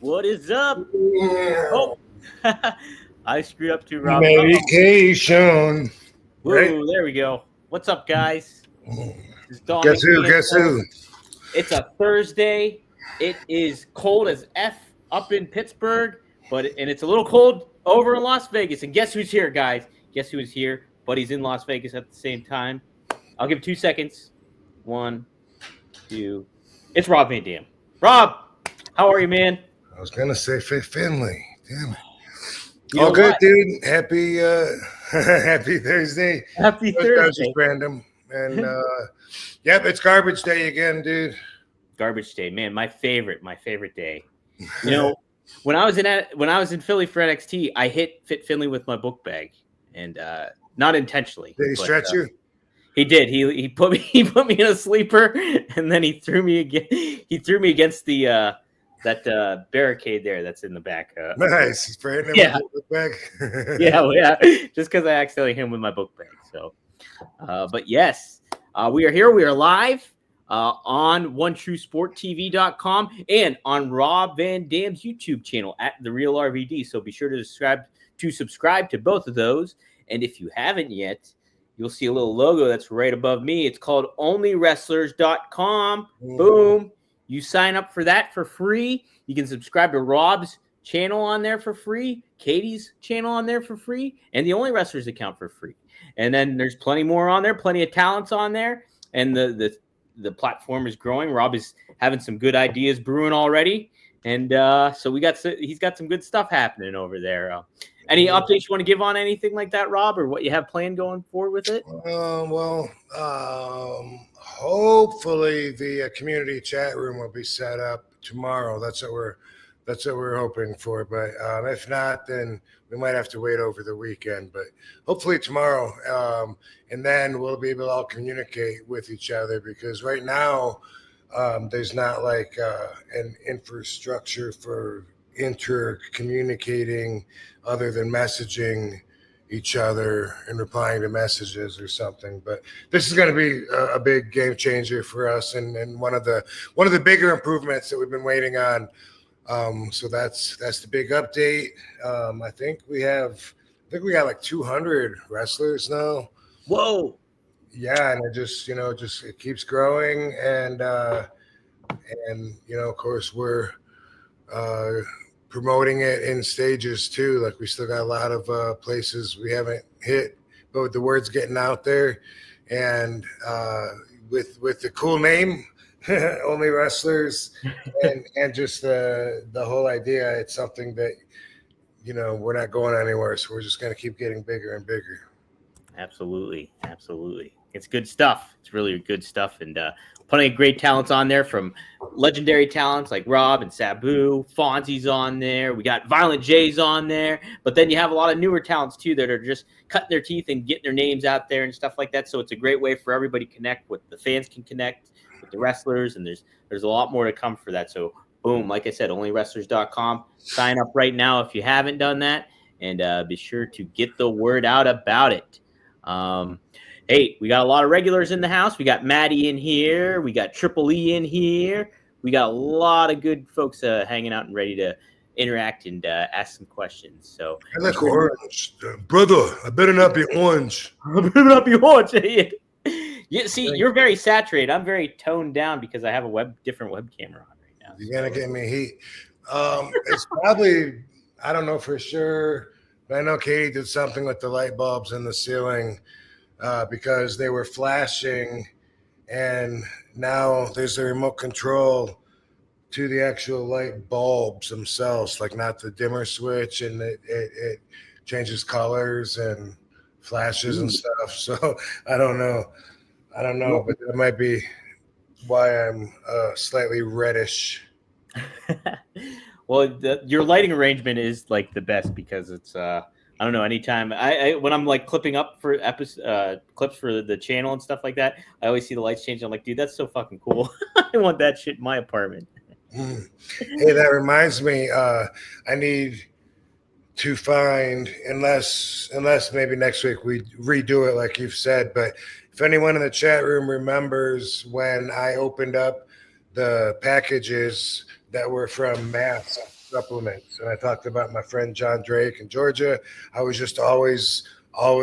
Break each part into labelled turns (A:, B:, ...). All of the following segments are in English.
A: What is up?
B: Yeah.
A: Oh, I screwed up too, Rob.
B: Medication.
A: Woo,
B: Right?
A: there we go. What's up, guys? This is Dominic
B: Guess who? Guess
A: DeAngelo.
B: who?
A: It's a Thursday. It is cold as F up in Pittsburgh, and it's a little cold over in Las Vegas. And guess who's here, guys? Guess who is here? But he's in Las Vegas at the same time. I'll give 2 seconds. 1, 2. It's Rob Van Dam. Rob, how are you, man?
B: I was gonna say Finley. Damn it.
A: You
B: All
A: know
B: good,
A: what?
B: dude. Happy happy Thursday.
A: Happy
B: That was
A: Thursday.
B: just random. And yep, it's garbage day again, dude.
A: Garbage day, man. My favorite day. You know, when I was in Philly for NXT, I hit Fit Finley with my book bag, and not intentionally.
B: Did he stretch you?
A: He did. He put me in a sleeper, and then he threw me against the that barricade there that's in the back.
B: Nice. He's praying with
A: Yeah.
B: the book bag.
A: yeah. Just because I accidentally hit him with my book bag. So, but yes, we are here. We are live on OneTrueSportTV.com and on Rob Van Dam's YouTube channel at The Real RVD. So be sure to subscribe to both of those. And if you haven't yet, you'll see a little logo that's right above me. It's called OnlyWrestlers.com. Boom. You sign up for that for free. You can subscribe to Rob's channel on there for free, Katie's channel on there for free, and the Only Wrestlers account for free. And then there's plenty more on there, plenty of talents on there, and the platform is growing. Rob is having some good ideas brewing already, and so he's got some good stuff happening over there. Any updates you want to give on anything like that, Rob, or what you have planned going forward with it?
B: Hopefully the community chat room will be set up tomorrow. That's what we're hoping for. But if not, then we might have to wait over the weekend. But hopefully tomorrow, and then we'll be able to all communicate with each other, because right now there's not like an infrastructure for communicating other than messaging each other and replying to messages or something. But this is going to be a big game changer for us, and one of the bigger improvements that we've been waiting on. So that's the big update. I think we got like 200 wrestlers now.
A: Whoa.
B: Yeah, and it keeps growing, and of course we're promoting it in stages too. Like, we still got a lot of places we haven't hit, but with the word's getting out there, and with the cool name, Only Wrestlers, and just the whole idea, it's something that we're not going anywhere, so we're just going to keep getting bigger and bigger.
A: Absolutely. It's good stuff. It's really good stuff, and plenty of great talents on there, from legendary talents like Rob and Sabu. Fonzie's on there. We got Violent J's on there. But then you have a lot of newer talents too that are just cutting their teeth and getting their names out there and stuff like that. So it's a great way for everybody to connect with. The fans can connect with the wrestlers, and there's a lot more to come for that. So boom, like I said, OnlyWrestlers.com. Sign up right now if you haven't done that, and be sure to get the word out about it. Hey, we got a lot of regulars in the house. We got Maddie in here. We got Triple E in here. We got a lot of good folks hanging out and ready to interact and ask some questions. So
B: I like orange, brother. I better not be orange.
A: I better not be orange. Yeah, see, you're very saturated. I'm very toned down because I have a different web camera on right now.
B: You're gonna get me heat. It's probably, I don't know for sure, but I know Katie did something with the light bulbs in the ceiling. Because they were flashing, and now there's a remote control to the actual light bulbs themselves, like not the dimmer switch, and it changes colors and flashes and stuff. So I don't know, but that might be why I'm slightly reddish.
A: Well, your lighting arrangement is like the best, because it's I don't know. Anytime when I'm like clipping up for clips for the channel and stuff like that, I always see the lights change. I'm like, dude, that's so fucking cool. I want that shit in my apartment.
B: Hey, that reminds me. I need to find, unless maybe next week we redo it like you've said. But if anyone in the chat room remembers when I opened up the packages that were from Matt's supplements. And I talked about my friend John Drake in Georgia. I was just always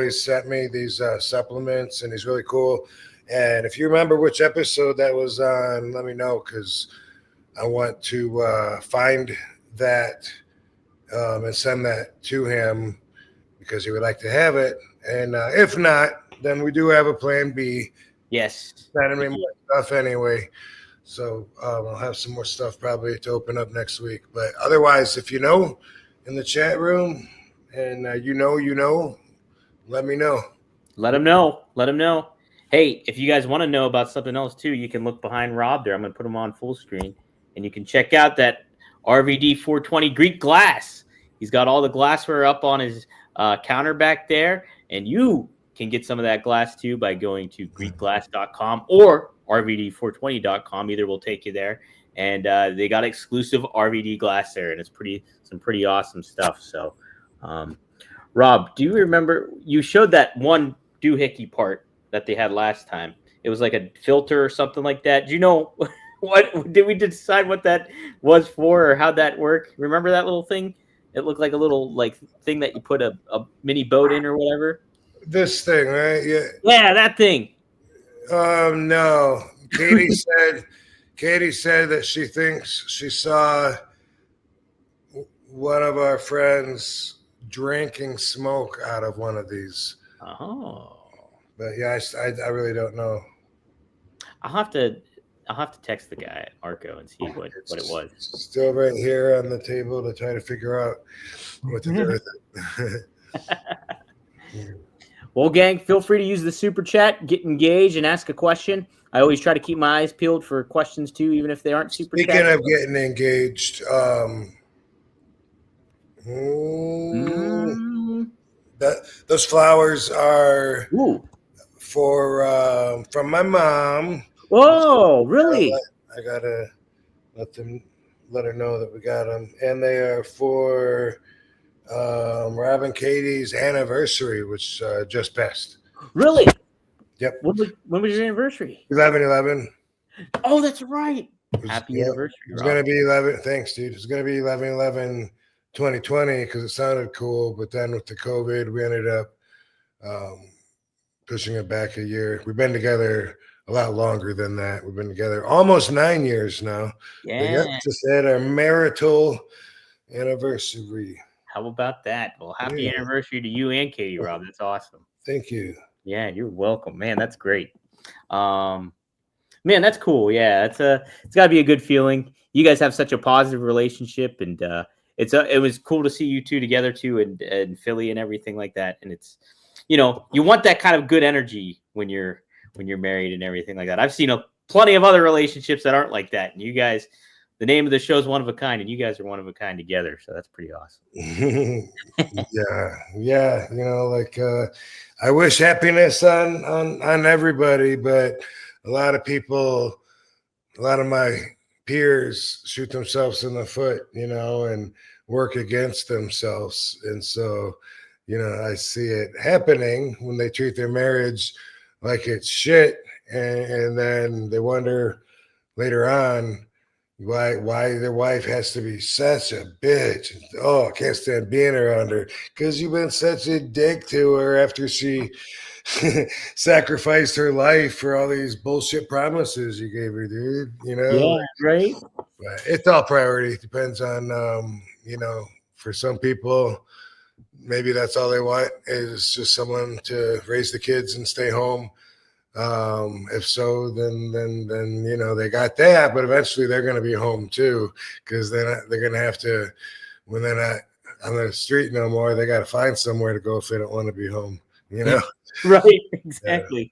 B: sent me these supplements, and he's really cool. And if you remember which episode that was on, let me know, because I want to find that and send that to him because he would like to have it. And if not, then we do have a plan B.
A: Yes.
B: Sending me more stuff anyway. So I'll have some more stuff probably to open up next week. But otherwise, if you know in the chat room and you know, let me know.
A: Let him know. Let him know. Hey, if you guys want to know about something else too, you can look behind Rob there. I'm going to put him on full screen, and you can check out that RVD 420 Greek glass. He's got all the glassware up on his counter back there, and you can get some of that glass too by going to greekglass.com or rvd420.com. Either will take you there, and they got exclusive RVD glass there, and it's some pretty awesome stuff. So, Rob, do you remember you showed that one doohickey part that they had last time? It was like a filter or something like that. Do you know what did we decide what that was for or how that worked? Remember that little thing? It looked like a little like thing that you put a mini boat in or whatever.
B: This thing, right? Yeah.
A: Yeah, that thing.
B: No. Katie said that she thinks she saw one of our friends drinking smoke out of one of these.
A: Oh.
B: But yeah, I really don't know.
A: I'll have to text the guy at Arco and see what it was.
B: It's still right here on the table to try to figure out what to do with it.
A: Well, gang, feel free to use the super chat, get engaged, and ask a question. I always try to keep my eyes peeled for questions too, even if they aren't super chat.
B: Speaking of getting engaged, those flowers are from my mom.
A: Whoa, really?
B: I gotta let her know that we got them, and they are for Rob and Katie's anniversary, which just passed.
A: Really?
B: Yep.
A: When was your anniversary?
B: 11/11.
A: Oh, that's right. Happy anniversary.
B: It's going to be 11. Thanks, dude. It's going to be 11/11/2020 because it sounded cool. But then with the COVID, we ended up pushing it back a year. We've been together a lot longer than that. We've been together almost 9 years now.
A: Yeah.
B: Yep, just had our marital anniversary.
A: How about that? Well, happy anniversary to you and Katie, Rob. That's awesome.
B: Thank you. Yeah,
A: you're welcome, man. That's great. Man, that's cool. Yeah, it's got to be a good feeling. You guys have such a positive relationship, and it was cool to see you two together too, and Philly and everything like that. And it's, you want that kind of good energy when you're married and everything like that. I've seen plenty of other relationships that aren't like that, and you guys. The name of the show is One of a Kind, and you guys are one of a kind together. So that's pretty awesome.
B: Yeah. I wish happiness on everybody, but a lot of people, a lot of my peers shoot themselves in the foot, and work against themselves. And so, I see it happening when they treat their marriage like it's shit. And then they wonder later on, why their wife has to be such a bitch. Oh, I can't stand being around her because you've been such a dick to her after she sacrificed her life for all these bullshit promises you gave her, dude.
A: Yeah, right.
B: But it's all priority. It depends on, for some people, maybe that's all they want is just someone to raise the kids and stay home. If so, then they got that, but eventually they're going to be home too, because they're going to have to, when they're not on the street no more, they got to find somewhere to go if they don't want to be home,
A: Right, exactly.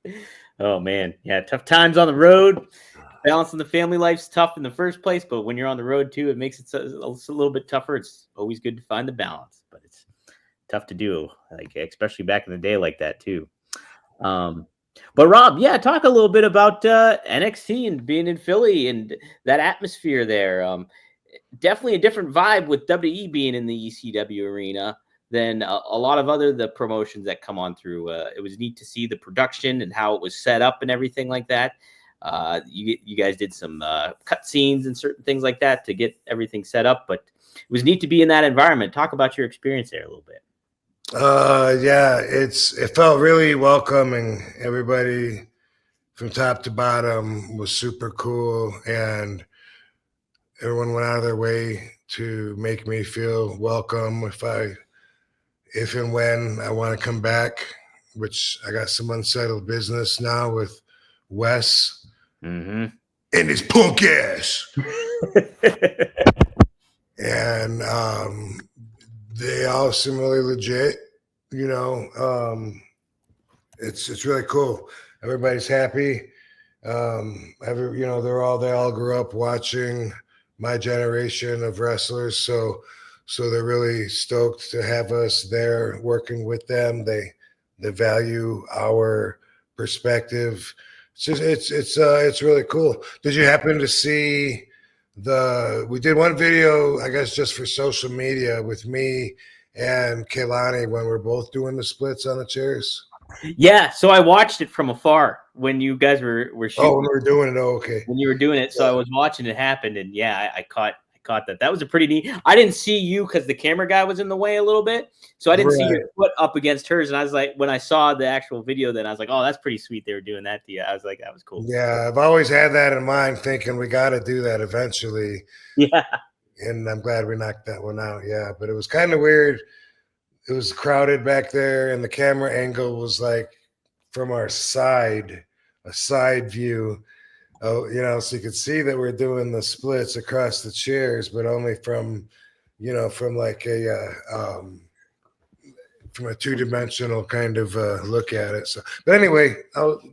A: Yeah. Oh man, yeah, tough times on the road. Balancing the family life's tough in the first place, but when you're on the road too, it makes it a little bit tougher. It's always good to find the balance, but it's tough to do, especially back in the day like that too. But Rob, talk a little bit about NXT and being in Philly and that atmosphere there. Definitely a different vibe with WWE being in the ECW arena than a lot of the promotions that come on through. It was neat to see the production and how it was set up and everything like that. You guys did some cut scenes and certain things like that to get everything set up, but it was neat to be in that environment. Talk about your experience there a little bit.
B: Yeah, it felt really welcoming. Everybody from top to bottom was super cool, and everyone went out of their way to make me feel welcome if and when I want to come back, which I got some unsettled business now with Wes and his punk ass. And they all seem really legit, it's really cool. Everybody's happy. They all grew up watching my generation of wrestlers, so they're really stoked to have us there working with them. They value our perspective. It's really cool. Did you happen to see we did one video, I guess, just for social media with me and Kehlani when we're both doing the splits on the chairs?
A: Yeah, so I watched it from afar when you guys were shooting.
B: Oh, when we were doing it. Oh, okay.
A: When you were doing it, so I was watching it happen, and yeah, I caught that. That was a pretty neat. I didn't see you because the camera guy was in the way a little bit, so I didn't see your foot up against hers. And I was like, when I saw the actual video, then I was like, oh, that's pretty sweet. They were doing that to you. I was like, that was cool.
B: Yeah, I've always had that in mind, thinking we got to do that eventually.
A: Yeah,
B: and I'm glad we knocked that one out. Yeah, but it was kind of weird. It was crowded back there, and the camera angle was like from our side, a side view. Oh, so you could see that we're doing the splits across the chairs, but only from like from a two-dimensional kind of look at it. So, but anyway,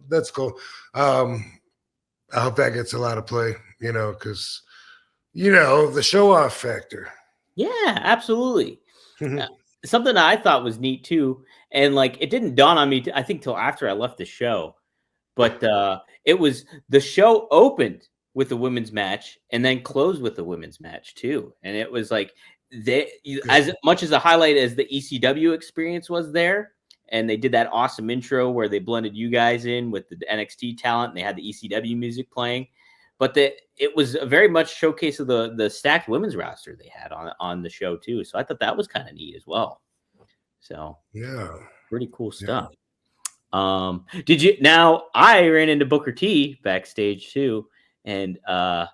B: that's cool. I hope that gets a lot of play, because the show-off factor.
A: Yeah, absolutely. Something that I thought was neat too, and like it didn't dawn on me, I think, till after I left the show. But it was the show opened with the women's match and then closed with the women's match too. And it was like as much as a highlight as the ECW experience was there. And they did that awesome intro where they blended you guys in with the NXT talent and they had the ECW music playing. But it was a very much showcase of the stacked women's roster they had on the show too. So I thought that was kind of neat as well. So
B: yeah,
A: pretty cool stuff. Now I ran into Booker T backstage too, and I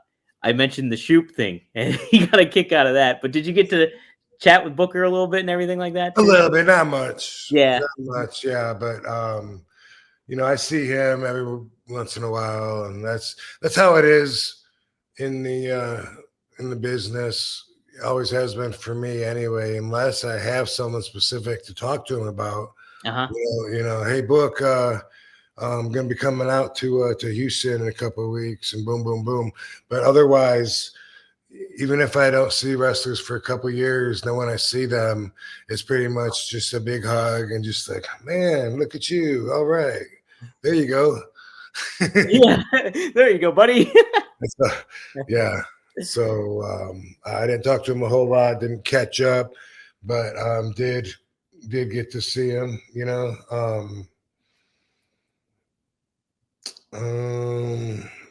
A: mentioned the Shoop thing, and he got a kick out of that. But did you get to chat with Booker a little bit and everything like that too?
B: A little bit, not much.
A: Yeah,
B: not much. Yeah, but I see him every once in a while, and that's how it is in the business. It always has been for me anyway, unless I have someone specific to talk to him about. Hey, Book, I'm going to be coming out to Houston in a couple of weeks, and boom, boom, boom. But otherwise, even if I don't see wrestlers for a couple of years, then when I see them, it's pretty much just a big hug and just like, man, look at you. All right. There you go.
A: Yeah, there you go, buddy.
B: Yeah. So I didn't talk to him a whole lot, didn't catch up, but did get to see him,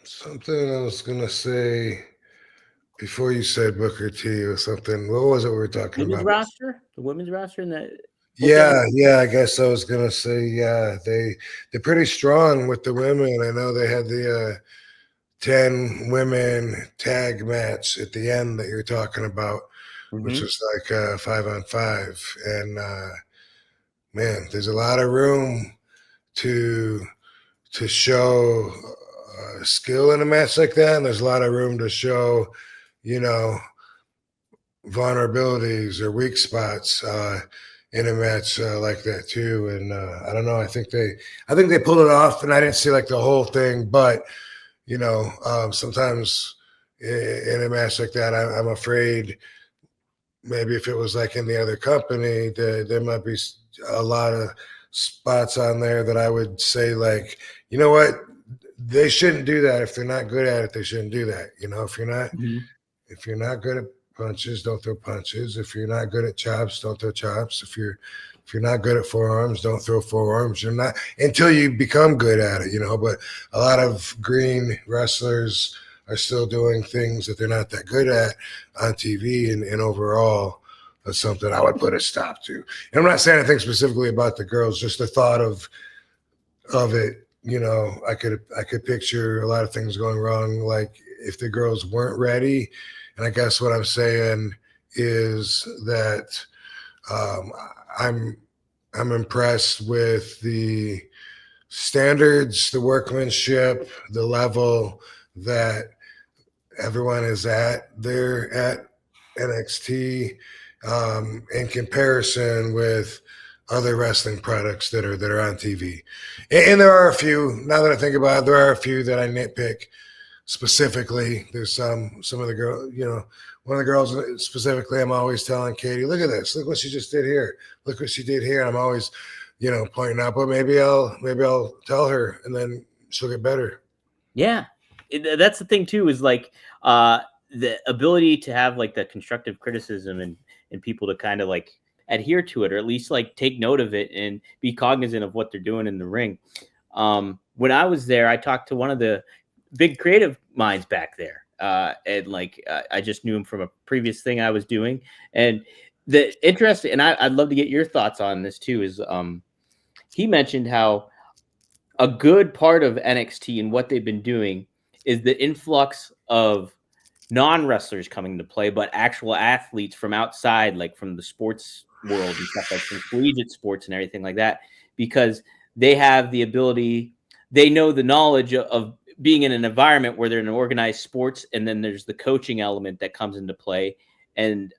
B: something I was gonna say before you said Booker T or something. What was it we were talking about?
A: The women's roster and that.
B: Yeah, I guess I was gonna say, yeah, they're pretty strong with the women. I know they had the 10 women tag match at the end that you're talking about, which was like 5-on-5, and man, there's a lot of room to show skill in a match like that, and there's a lot of room to show, vulnerabilities or weak spots in a match like that too. And I don't know. I think they pulled it off, and I didn't see like the whole thing, but sometimes in a match like that, I'm afraid maybe if it was like in the other company, there might be a lot of spots on there that I would say, like, you know what, they shouldn't do that. If they're not good at it, they shouldn't do that. If you're not good at punches, don't throw punches. If you're not good at chops, don't throw chops. If you're not good at forearms, don't throw forearms. You're not until you become good at it, But a lot of green wrestlers are still doing things that they're not that good at on TV, and overall, that's something I would put a stop to. And I'm not saying anything specifically about the girls, just the thought of it. I could picture a lot of things going wrong, like if the girls weren't ready. And I guess what I'm saying is that I'm impressed with the standards, the workmanship, the level that everyone is at there at NXT in comparison with other wrestling products that are on TV. And there are a few, now that I think about it, there are a few that I nitpick specifically. There's some of the girls, one of the girls specifically, I'm always telling Katie, look at this, look what she just did here. Look what she did here. And I'm always, pointing out, but maybe I'll tell her and then she'll get better.
A: Yeah. That's the thing too, is like the ability to have like the constructive criticism and people to kind of like adhere to it, or at least like take note of it and be cognizant of what they're doing in the ring. When I was there, I talked to one of the big creative minds back there. And like, I just knew him from a previous thing I was doing. And the interesting, and I'd love to get your thoughts on this too, is he mentioned how a good part of NXT and what they've been doing is the influx of non-wrestlers coming to play, but actual athletes from outside, like from the sports world and stuff, like from collegiate sports and everything like that, because they have the ability, they know the knowledge of being in an environment where they're in organized sports, and then there's the coaching element that comes into play, and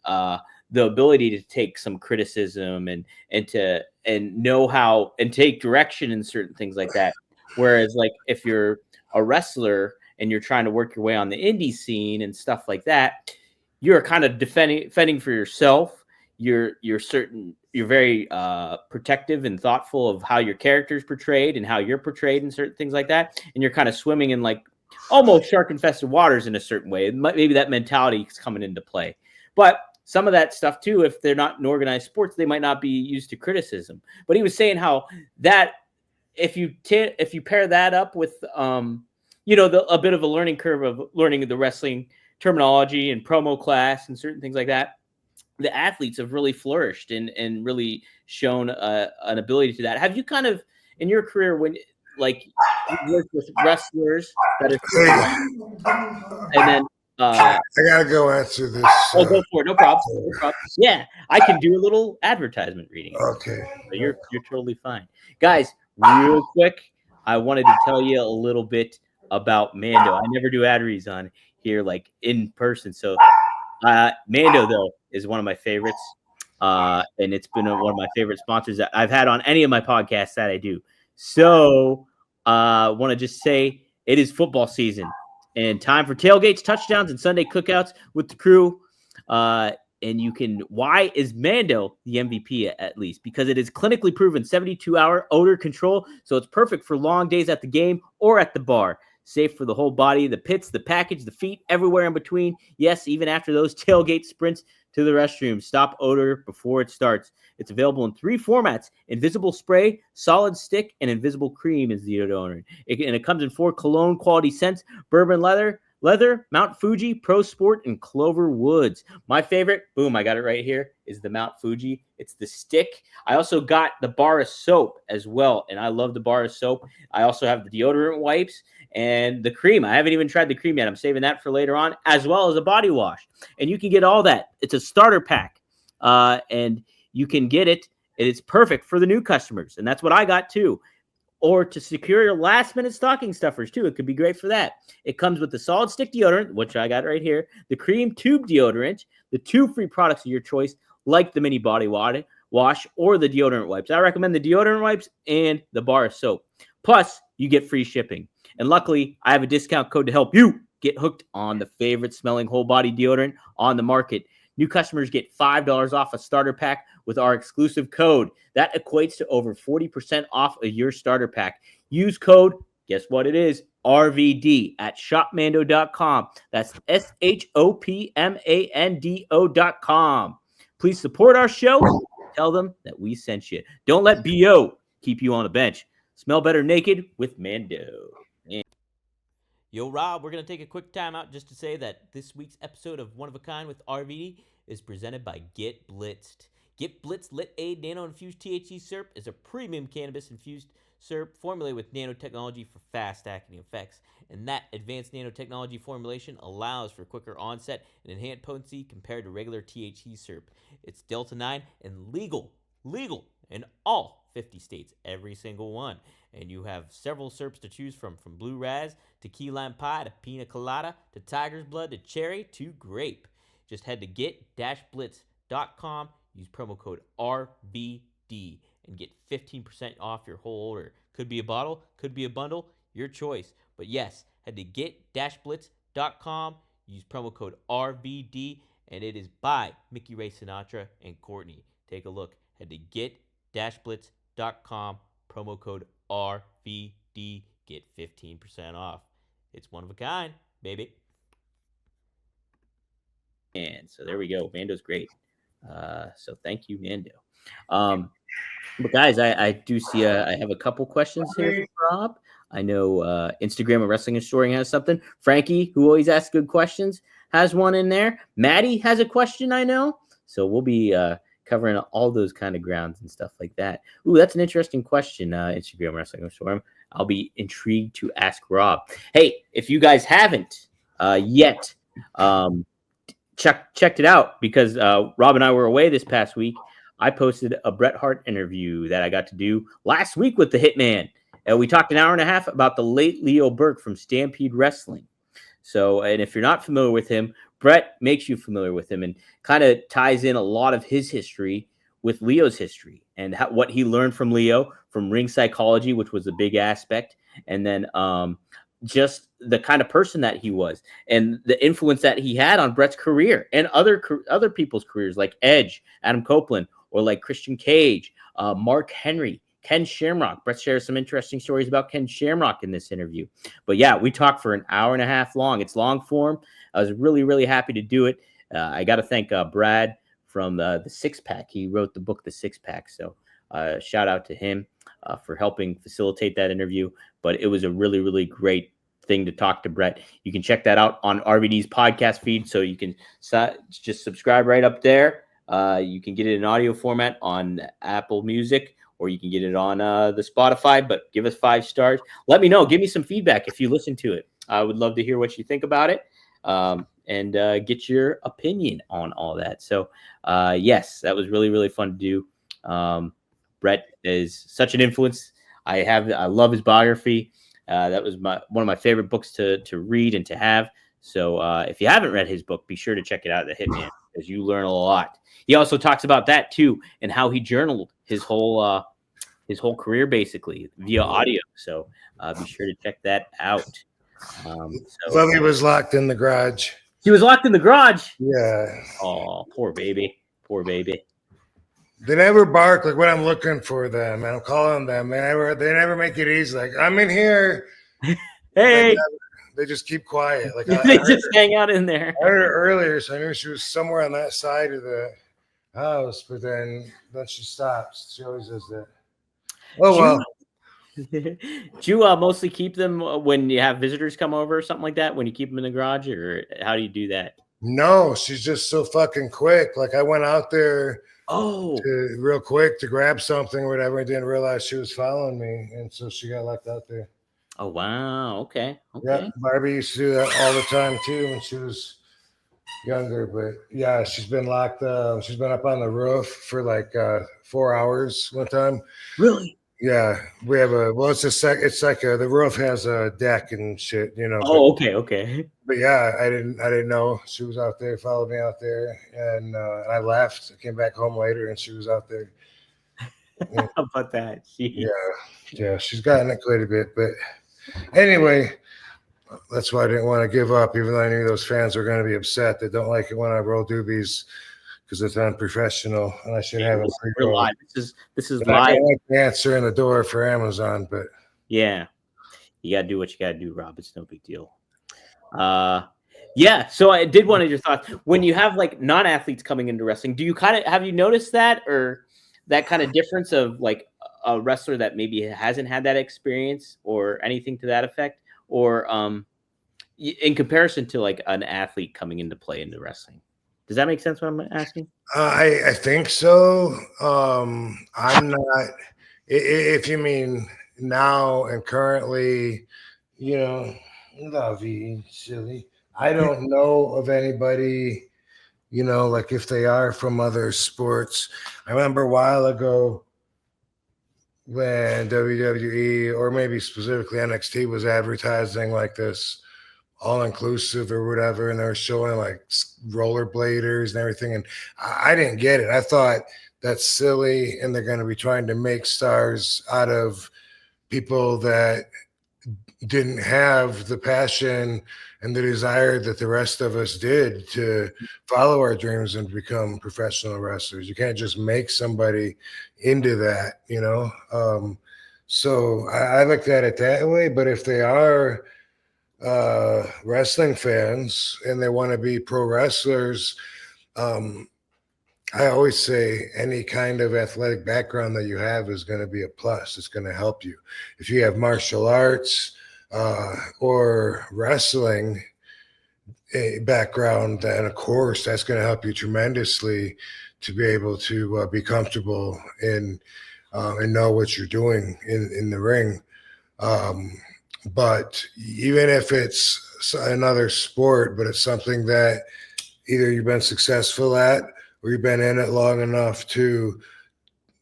A: the ability to take some criticism and know how and take direction in certain things like that. Whereas like if you're a wrestler and you're trying to work your way on the indie scene and stuff like that, you're kind of defending for yourself. You're very protective and thoughtful of how your character's portrayed and how you're portrayed in certain things like that. And you're kind of swimming in like almost shark infested waters in a certain way. Maybe that mentality is coming into play, but some of that stuff too, if they're not in organized sports, they might not be used to criticism. But he was saying how that if you pair that up with a bit of a learning curve of learning the wrestling terminology and promo class and certain things like that, the athletes have really flourished and really shown an ability to that. Have you kind of in your career, when like you worked with wrestlers that are and then
B: I gotta go answer this.
A: Go for it. No problem. Yeah, I can do a little advertisement reading.
B: Okay.
A: So you're totally fine. Guys, real quick, I wanted to tell you a little bit about Mando. I never do ad reads on here like in person. So Mando, though, is one of my favorites. And it's been one of my favorite sponsors that I've had on any of my podcasts that I do. So I want to just say it is football season. And time for tailgates, touchdowns, and Sunday cookouts with the crew. And why is Mando the MVP at least? Because it is clinically proven 72-hour odor control. So it's perfect for long days at the game or at the bar. Safe for the whole body, the pits, the package, the feet, everywhere in between. Yes, even after those tailgate sprints to the restroom. Stop odor before it starts. It's available in 3 formats: invisible spray, solid stick, and invisible cream is the deodorant. It comes in 4 cologne quality scents: bourbon leather, Mount Fuji, Pro Sport, and Clover Woods. My favorite, boom, I got it right here, is the Mount Fuji. It's the stick. I also got the bar of soap as well, and I love the bar of soap. I also have the deodorant wipes and the cream. I haven't even tried the cream yet. I'm saving that for later on, as well as a body wash. And you can get all that. It's a starter pack, and you can get it. It's perfect for the new customers, and that's what I got too. Or to secure your last-minute stocking stuffers, too. It could be great for that. It comes with the solid stick deodorant, which I got right here, the cream tube deodorant, the 2 free products of your choice, like the mini body wash or the deodorant wipes. I recommend the deodorant wipes and the bar of soap. Plus, you get free shipping. And luckily, I have a discount code to help you get hooked on the favorite smelling whole body deodorant on the market. New customers get $5 off a starter pack with our exclusive code. That equates to over 40% off of your starter pack. Use code, guess what it is, RVD at shopmando.com. That's shopmando.com. Please support our show. Tell them that we sent you. Don't let BO keep you on the bench. Smell better naked with Mando.
C: Yo, Rob, we're going to take a quick time out just to say that this week's episode of One of a Kind with RVD is presented by Get Blitzed. Get Blitzed Lit Aid Nano Infused THC Syrup is a premium cannabis infused syrup formulated with nanotechnology for fast acting effects. And that advanced nanotechnology formulation allows for quicker onset and enhanced potency compared to regular THC syrup. It's Delta 9 and legal in all 50 states, every single one. And you have several syrups to choose from Blue Raz to key lime pie to pina colada to tiger's blood to cherry to grape. Just head to get-blitz.com, use promo code RVD, and get 15% off your whole order. Could be a bottle, could be a bundle, your choice. But yes, head to get-blitz.com, use promo code RVD, and it is by Mickey Ray Sinatra and Courtney. Take a look. Head to get-blitz.com, promo code RVD, get 15% off. It's one of a kind, baby.
A: And so there we go. Mando's great. So thank you, Mando. But guys, I do see I have a couple questions here for Rob. I know Instagram of Wrestling and Storing has something. Frankie, who always asks good questions, has one in there. Maddie has a question, I know. So we'll be covering all those kind of grounds and stuff like that. Ooh, that's an interesting question, Instagram Wrestling and Storing. I'll be intrigued to ask Rob. Hey, if you guys haven't yet checked it out, because Rob and I were away this past week, I posted a Bret Hart interview that I got to do last week with the Hitman. And we talked an hour and a half about the late Leo Burke from Stampede Wrestling. So, and if you're not familiar with him, Bret makes you familiar with him and kind of ties in a lot of his history with Leo's history and what he learned from Leo, from ring psychology, which was a big aspect. And then just the kind of person that he was and the influence that he had on Bret's career and other people's careers like Edge, Adam Copeland, or like Christian Cage, Mark Henry, Ken Shamrock. Bret shares some interesting stories about Ken Shamrock in this interview. But yeah, we talked for an hour and a half long. It's long form. I was really, really happy to do it. I got to thank Brad from the Six Pack. He wrote the book, The Six Pack. So shout out to him for helping facilitate that interview. But it was a really, really great thing to talk to Bret. You can check that out on RVD's podcast feed. So you can just subscribe right up there. You can get it in audio format on Apple Music, or you can get it on the Spotify, but give us 5 stars. Let me know. Give me some feedback if you listen to it. I would love to hear what you think about it and get your opinion on all that. So, yes, that was really, really fun to do. Bret is such an influence. I love his biography. That was one of my favorite books to read and to have. So if you haven't read his book, be sure to check it out, The Hitman, because you learn a lot. He also talks about that too, and how he journaled his whole career basically via audio. So be sure to check that out.
B: He was locked in the garage.
A: He was locked in the garage.
B: Yeah.
A: Oh, poor baby. Poor baby.
B: They never bark like when I'm looking for them and I'm calling them. They never make it easy. Like, I'm in here.
A: Hey.
B: They just keep quiet. Like
A: they just hang out in there.
B: I heard her earlier, so I knew she was somewhere on that side of the house, but then she stops. She always does that. Oh, well.
A: Do you mostly keep them when you have visitors come over or something like that, when you keep them in the garage, or how do you do that?
B: No, she's just so fucking quick. Like, I went out there real quick to grab something or whatever. I didn't realize she was following me, and so she got locked out there.
A: Oh, wow. Okay.
B: Yeah, Barbie used to do that all the time too when she was younger. But yeah, she's been locked. She's been up on the roof for like 4 hours one time.
A: Really?
B: Yeah, we have it's like the roof has a deck and shit, you know.
A: Oh, okay.
B: But yeah, I didn't know she was out there, followed me out there, and I left. I came back home later, and she was out there.
A: Yeah. How about that? Jeez.
B: Yeah, she's gotten it quite a bit, but anyway, that's why I didn't want to give up, even though I knew those fans were going to be upset. They don't like it when I roll doobies because it's unprofessional, and I should have it
A: real live. This is
B: live. I like the answer in the door for Amazon, but
A: yeah, You got to do what you got to do, Rob. It's no big deal. Yeah. So I did want to your thoughts when you have like non-athletes coming into wrestling. Do you have you noticed that or that kind of difference of like a wrestler that maybe hasn't had that experience or anything to that effect, or in comparison to like an athlete coming into play into wrestling? Does that make sense? What I'm asking?
B: I think so. I'm not. If you mean now and currently, lovey silly. I don't know of anybody, like if they are from other sports. I remember a while ago when WWE or maybe specifically NXT was advertising like this all inclusive or whatever, and they were showing like rollerbladers and everything, and I didn't get it. I thought that's silly, and they're going to be trying to make stars out of people that didn't have the passion and the desire that the rest of us did to follow our dreams and become professional wrestlers. You can't just make somebody into that, so I looked at it that way. But if they are wrestling fans and they want to be pro wrestlers, I always say any kind of athletic background that you have is going to be a plus. It's going to help you. If you have martial arts or wrestling background, then of course that's going to help you tremendously to be able to be comfortable and know what you're doing in the ring. But even if it's another sport, but it's something that either you've been successful at or you've been in it long enough to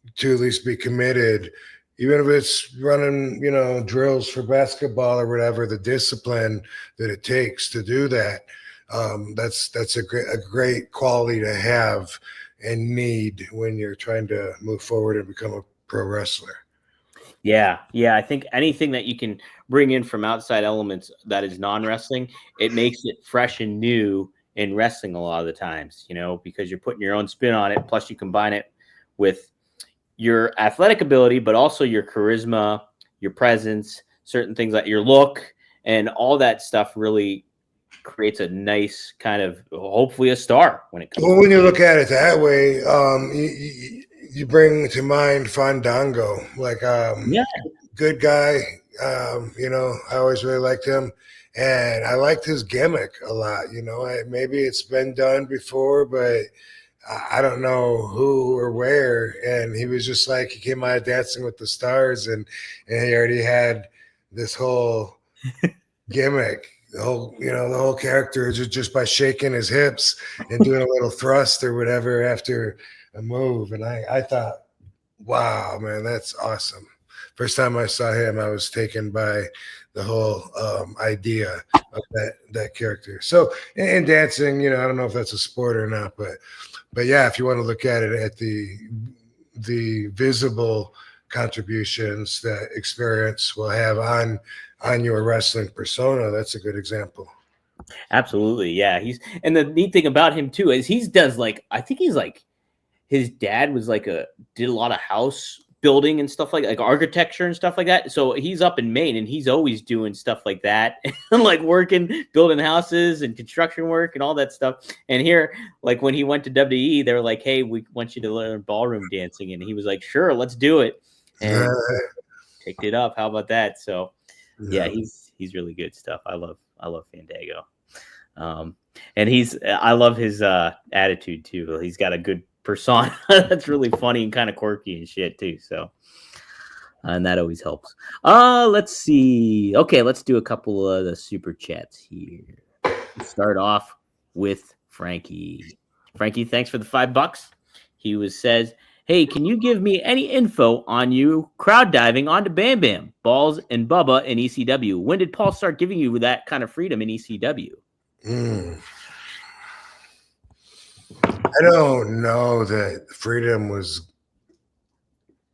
B: at least be committed, even if it's running, drills for basketball or whatever, the discipline that it takes to do that, that's a great quality to have and need when you're trying to move forward and become a pro wrestler.
A: Yeah. I think anything that you can bring in from outside elements that is non-wrestling, it makes it fresh and new in wrestling a lot of the times, because you're putting your own spin on it. Plus you combine it with your athletic ability, but also your charisma, your presence, certain things like your look, and all that stuff really creates a nice kind of, hopefully, a star when it comes.
B: Well, when you look at it that way, you bring to mind Fandango, like good guy. I always really liked him, and I liked his gimmick a lot. Maybe it's been done before, but I don't know who or where. And he was just like, he came out of Dancing with the Stars, and he already had this whole gimmick. The whole character just by shaking his hips and doing a little thrust or whatever after a move. And I thought, wow, man, that's awesome. First time I saw him, I was taken by the whole idea of that character. So in dancing, I don't know if that's a sport or not, but yeah, if you want to look at it at the visible contributions that experience will have on your wrestling persona, that's a good example.
A: Absolutely. Yeah. And the neat thing about him too is I think he's like, his dad was did a lot of house building and stuff like architecture and stuff like that. So he's up in Maine and he's always doing stuff like that and like building houses and construction work and all that stuff. And here, like when he went to WWE, they were like, hey, we want you to learn ballroom dancing. And he was like, sure, let's do it. And picked it up. How about that? So yeah, he's really good stuff. I love Fandango. And I love his attitude too. He's got a good persona that's really funny and kind of quirky and shit too. So, and that always helps. Let's see. Okay, let's do a couple of the super chats here. Let's start off with Frankie. Frankie, thanks for the $5. He says, hey, can you give me any info on you crowd diving onto Bam Bam, Balls, and Bubba in ECW? When did Paul start giving you that kind of freedom in ECW?
B: I don't know that freedom was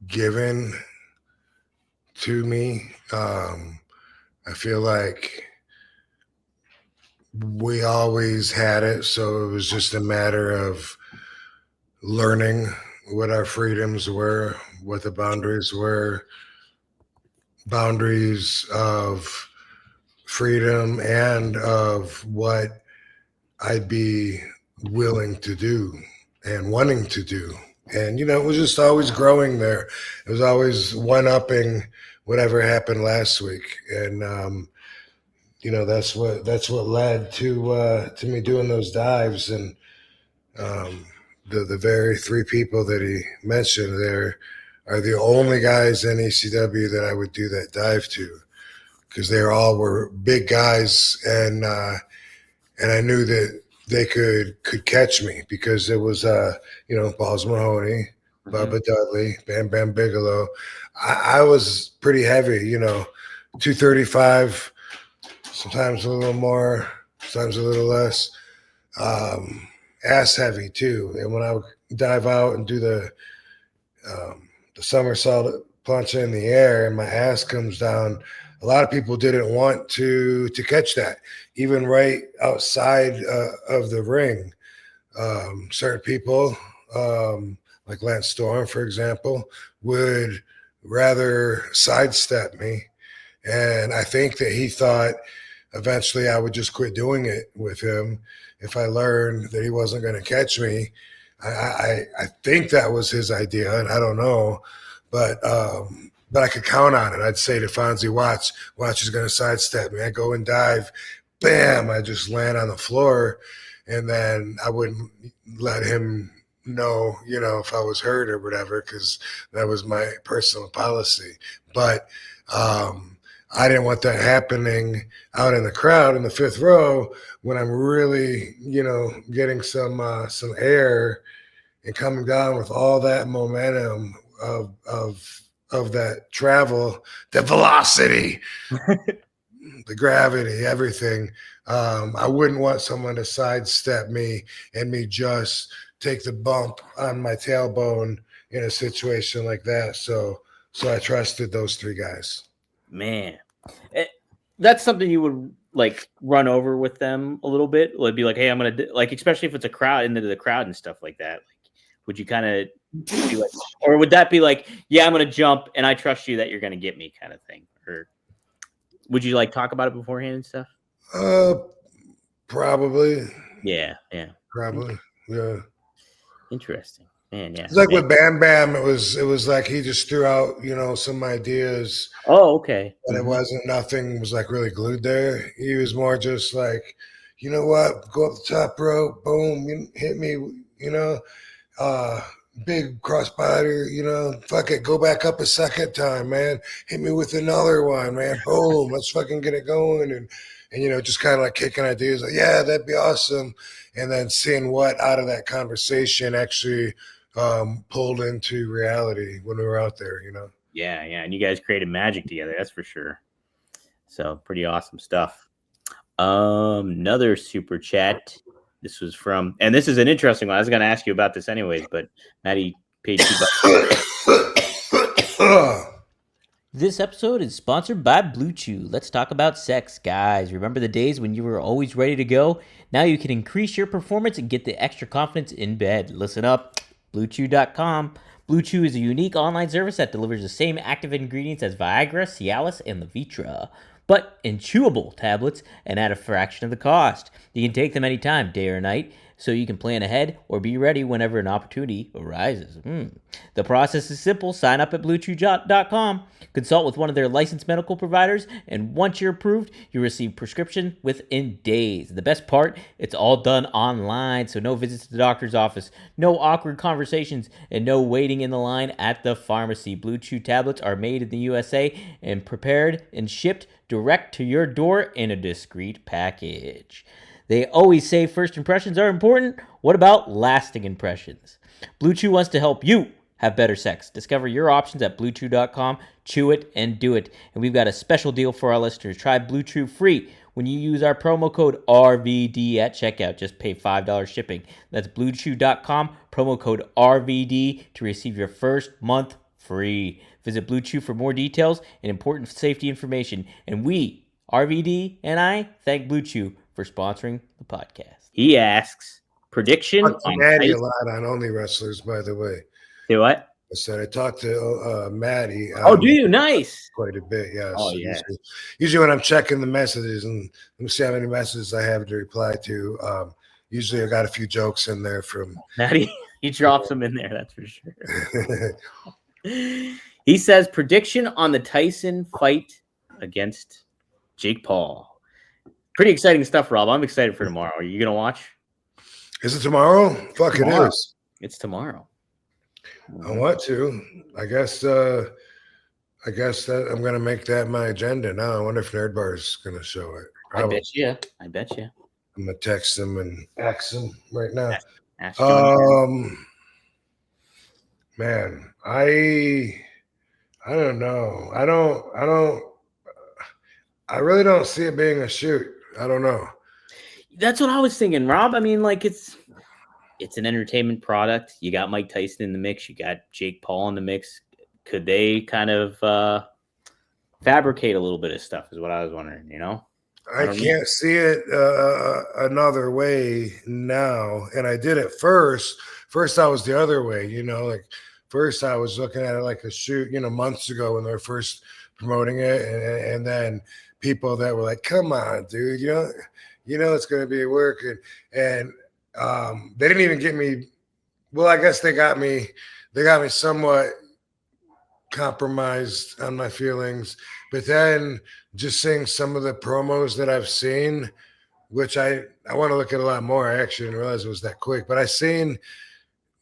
B: given to me. I feel like we always had it, so it was just a matter of learning what our freedoms were, what the boundaries were, boundaries of freedom and of what I'd be willing to do and wanting to do. And, it was just always growing there. It was always one-upping whatever happened last week. And, that's what led to me doing those dives. And the very three people that he mentioned there are the only guys in ECW that I would do that dive to, because they all were big guys, and I knew that they could catch me, because it was Balls Mahoney, Bubba Dudley, Bam Bigelow. I was pretty heavy, 235, sometimes a little more, sometimes a little less. Ass heavy too. And when I would dive out and do the somersault punch in the air and my ass comes down, a lot of people didn't want to catch that, even right outside of the ring. Certain people, like Lance Storm, for example, would rather sidestep me. And I think that he thought eventually I would just quit doing it with him if I learned that he wasn't going to catch me. I think that was his idea, and I don't know, but I could count on it. I'd say to Fonzie, watch is going to sidestep me. I go and dive, bam, I just land on the floor, and then I wouldn't let him know, if I was hurt or whatever, because that was my personal policy. But I didn't want that happening out in the crowd in the fifth row when I'm really, getting some air and coming down with all that momentum of that travel, the velocity, the gravity, everything. I wouldn't want someone to sidestep me and me just take the bump on my tailbone in a situation like that. So I trusted those three guys.
A: Man, that's something you would like run over with them a little bit. Would be like, hey, I'm gonna like, especially if it's a crowd, into the crowd and stuff like that. Like, would you kind of be like, or would that be like, yeah, I'm gonna jump and I trust you that you're gonna get me, kind of thing? Or would you like talk about it beforehand and stuff?
B: Probably.
A: Yeah.
B: Probably. Yeah.
A: Interesting. Man, yeah.
B: It's like with Bam Bam, it was like he just threw out, some ideas.
A: Oh, okay.
B: But it wasn't, nothing was like really glued there. He was more just like, you know what, go up the top rope, boom, hit me, big crossbody, fuck it, go back up a second time, man. Hit me with another one, man. Boom, let's fucking get it going. And just kind of like kicking ideas like, yeah, that'd be awesome. And then seeing what out of that conversation actually pulled into reality when we were out there,
A: Yeah, and you guys created magic together, that's for sure. So pretty awesome stuff. Another super chat. This was from, and this is an interesting one. I was going to ask you about this anyways, but Maddie paid $2.
C: This episode is sponsored by Blue Chew. Let's talk about sex, guys. Remember the days when you were always ready to go? Now you can increase your performance and get the extra confidence in bed. Listen up, BlueChew.com. Blue Chew is a unique online service that delivers the same active ingredients as Viagra, Cialis, and Levitra, but in chewable tablets and at a fraction of the cost. You can take them anytime, day or night, so you can plan ahead or be ready whenever an opportunity arises. The process is simple. Sign up at BlueChew.com, consult with one of their licensed medical providers, and once you're approved, you receive prescription within days. The best part, it's all done online, so no visits to the doctor's office, no awkward conversations, and no waiting in the line at the pharmacy. Blue Chew tablets are made in the USA and prepared and shipped direct to your door in a discreet package. They always say first impressions are important. What about lasting impressions? Blue Chew wants to help you have better sex. Discover your options at BlueChew.com. Chew it and do it. And we've got a special deal for our listeners. Try Blue Chew free when you use our promo code RVD at checkout. Just pay $5 shipping. That's BlueChew.com, promo code RVD to receive your first month free. Visit Blue Chew for more details and important safety information. And we, RVD and I, thank Blue Chew for sponsoring the podcast.
A: He asks, prediction
B: on Maddie a lot on Only Wrestlers, by the way.
A: Say what?
B: I said I talked to Maddie.
A: Oh, do you? Nice.
B: Quite a bit, yeah.
A: Oh,
B: So
A: yeah.
B: usually when I'm checking the messages and let me see how many messages I have to reply to. Usually I got a few jokes in there from
A: Maddie. He drops them in there, that's for sure. He says prediction on the Tyson fight against Jake Paul. Pretty exciting stuff, Rob. I'm excited for tomorrow. Are you gonna watch?
B: Is it tomorrow? Fuck,
A: Tomorrow.
B: it is.
A: It's tomorrow.
B: I want to. I guess that I'm gonna make that my agenda now. I wonder if Nerd Bar is gonna show it.
A: I bet you. I bet you.
B: I'm gonna text him and ask him right now.
A: Ask John.
B: Man, I don't know. I really don't see it being a shoot. I don't know.
A: That's what I was thinking, Rob. I mean, like it's an entertainment product. You got Mike Tyson in the mix. You got Jake Paul in the mix. Could they kind of fabricate a little bit of stuff is what I was wondering, you know?
B: I can't see it another way now. And I did it first. First, I was the other way, you know, like first I was looking at it like a shoot, you know, months ago when they were first promoting it. And then people that were like, come on, dude, you know, it's going to be working. And they didn't even get me. Well, I guess they got me somewhat compromised on my feelings. But then just seeing some of the promos that I've seen, which I want to look at a lot more. I actually didn't realize it was that quick. But I seen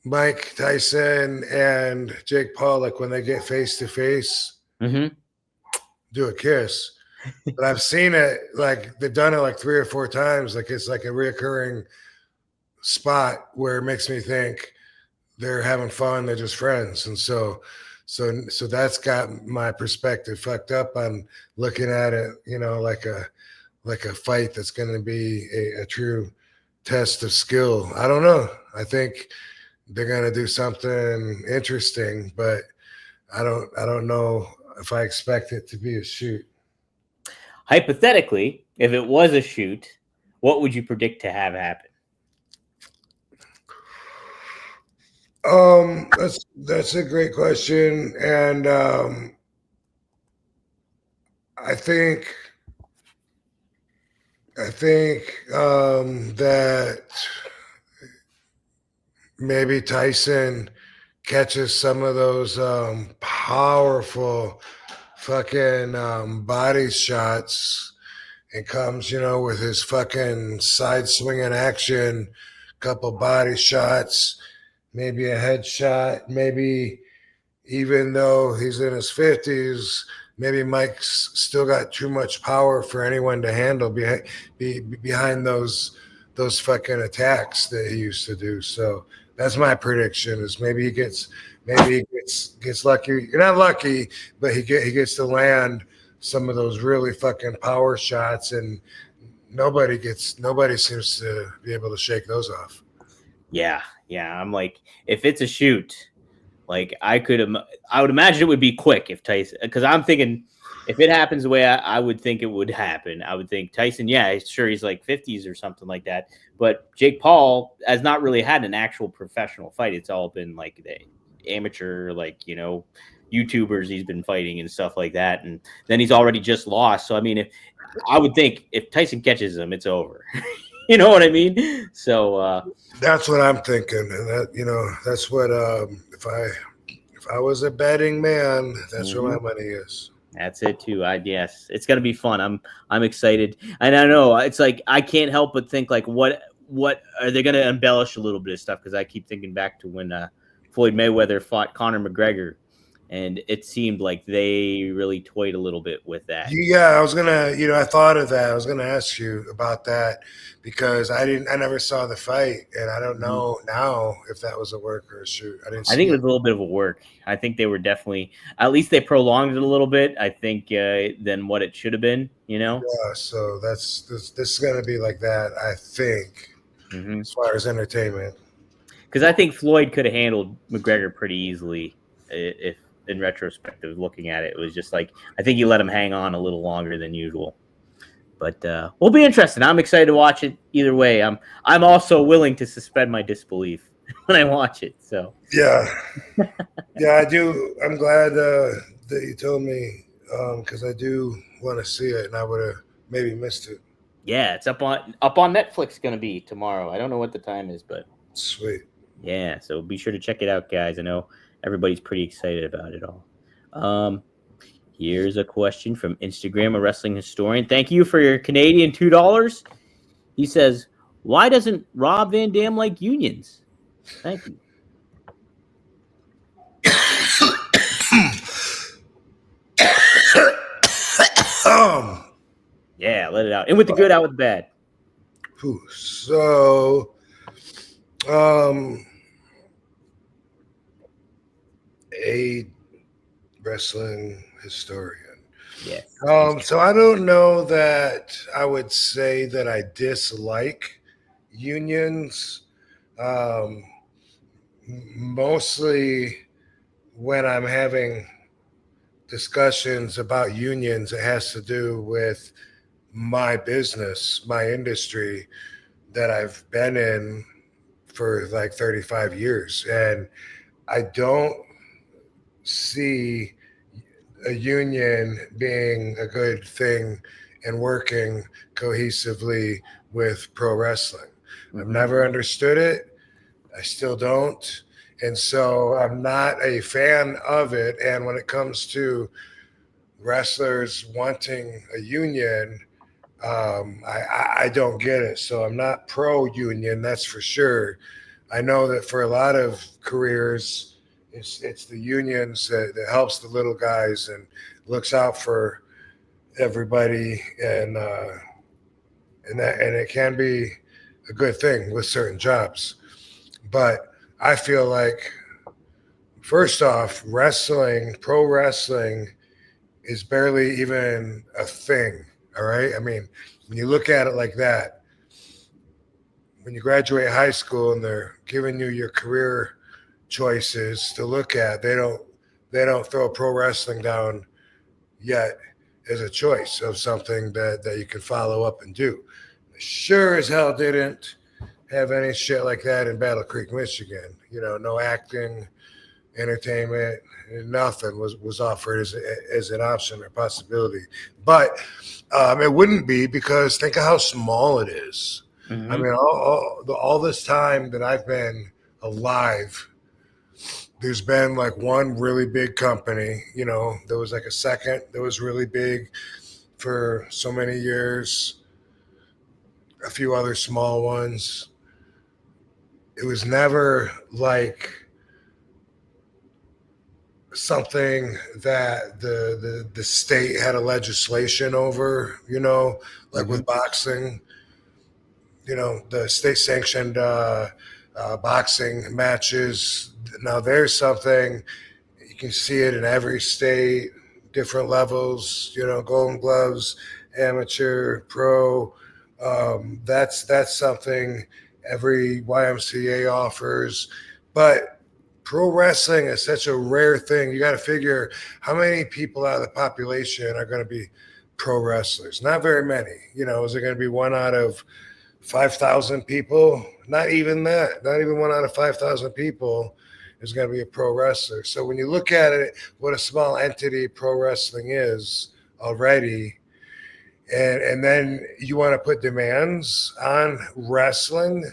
B: Mike Tyson and Jake Paul, like when they get face to face, do a kiss. But I've seen it, like they've done it like 3 or 4 times. Like it's like a reoccurring spot where it makes me think they're having fun. They're just friends. And so that's got my perspective fucked up on looking at it, you know, like a fight that's going to be a true test of skill. I don't know. I think they're going to do something interesting, but I don't know if I expect it to be a shoot.
A: Hypothetically, if it was a shoot, what would you predict to have happen?
B: That's a great question. And I think that maybe Tyson catches some of those powerful fucking body shots and comes, you know, with his fucking side swinging action, couple body shots, maybe a headshot, maybe even though he's in his 50s, maybe Mike's still got too much power for anyone to handle behind those fucking attacks that he used to do. So that's my prediction, is maybe he gets lucky. You're not lucky, but he gets to land some of those really fucking power shots, and nobody seems to be able to shake those off.
A: Yeah. I'm like, if it's a shoot, like I would imagine it would be quick if Tyson, because I'm thinking if it happens the way I would think it would happen, I would think Tyson, yeah, sure, he's like 50s or something like that. But Jake Paul has not really had an actual professional fight. It's all been like the amateur, like, you know, YouTubers he's been fighting and stuff like that. And then he's already just lost. So, I mean, I would think if Tyson catches him, it's over. You know what I mean? So
B: that's what I'm thinking. And that, you know, that's what if I was a betting man, that's where my money is.
A: That's it too. Yes, it's gonna be fun. I'm excited, and I know it's like I can't help but think like, what are they gonna embellish a little bit of stuff? Because I keep thinking back to when Floyd Mayweather fought Conor McGregor, and it seemed like they really toyed a little bit with that.
B: Yeah, I was gonna, you know, I thought of that. I was gonna ask you about that because I never saw the fight, and I don't know now if that was a work or a shoot. I think
A: it was a little bit of a work. I think they were definitely, at least they prolonged it a little bit, I think, than what it should have been, you know?
B: Yeah, so this is gonna be like that, I think, as far as entertainment.
A: Because I think Floyd could have handled McGregor pretty easily if, in retrospective, looking at it. It was just like, I think you let him hang on a little longer than usual. But we'll be interested. I'm excited to watch it either way. I'm also willing to suspend my disbelief when I watch it. So
B: yeah, I do. I'm glad that you told me because I do want to see it, and I would have maybe missed it.
A: yeah, it's up on Netflix. Going to be tomorrow. I don't know what the time is, but
B: sweet.
A: Yeah, so be sure to check it out, guys. I know everybody's pretty excited about it all. Here's a question from Instagram, a wrestling historian. Thank you for your Canadian $2. He says, "Why doesn't Rob Van Dam like unions?" Thank you. Yeah, let it out. In with the good, out with the bad.
B: So, a wrestling historian.
A: Yes.
B: So I don't know that I would say that I dislike unions. Mostly when I'm having discussions about unions, it has to do with my business, my industry that I've been in for like 35 years. And I don't see a union being a good thing and working cohesively with pro wrestling. I've never understood it. I still don't. And so I'm not a fan of it. And when it comes to wrestlers wanting a union, I don't get it. So I'm not pro union, that's for sure. I know that for a lot of careers, it's the unions that helps the little guys and looks out for everybody, and it can be a good thing with certain jobs. But I feel like, first off, pro wrestling is barely even a thing. All right. I mean, when you look at it like that, when you graduate high school and they're giving you your career choices to look at, they don't throw pro wrestling down yet as a choice of something that you can follow up and do. Sure as hell didn't have any shit like that in Battle Creek, Michigan. No acting, entertainment, nothing was offered as an option or possibility. But it wouldn't be, because think of how small it is. I mean, all this time that I've been alive, there's been like one really big company. There was like a second that was really big for so many years, a few other small ones. It was never like something that the state had a legislation over, like with boxing. The state sanctioned boxing matches. Now there's something, you can see it in every state, different levels, Golden Gloves, amateur, pro. That's something every YMCA offers. But pro wrestling is such a rare thing. You got to figure how many people out of the population are going to be pro wrestlers. Not very many. Is it going to be 1 out of 5,000 people? Not even that. Not even 1 out of 5,000 people is going to be a pro wrestler. So when you look at it, what a small entity pro wrestling is already, and then you want to put demands on wrestling?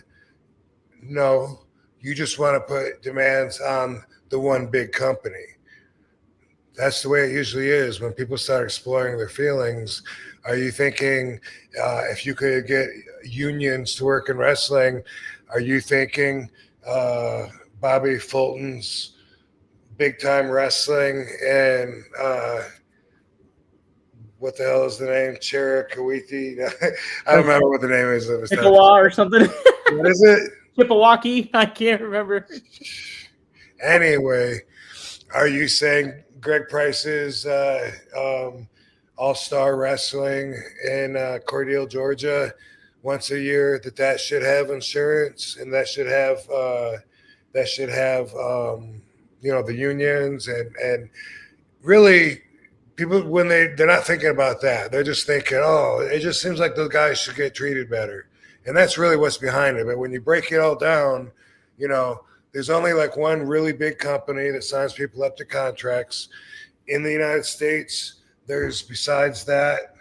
B: No, you just want to put demands on the one big company. That's the way it usually is when people start exploring their feelings. Are you thinking if you could get unions to work in wrestling, are you thinking Bobby Fulton's Big Time Wrestling and what the hell is the name? Cherokee? I don't remember what the name is of it.
A: Chippewa or something.
B: What is it?
A: Chippewa? I can't remember.
B: Anyway, are you saying Greg Price's All-Star Wrestling in Cordele, Georgia, once a year, that should have insurance, and that should have the unions, and really people, when they're not thinking about that, they're just thinking, oh, it just seems like those guys should get treated better. And that's really what's behind it. But when you break it all down, you know, there's only like one really big company that signs people up to contracts in the United States. There's, besides that,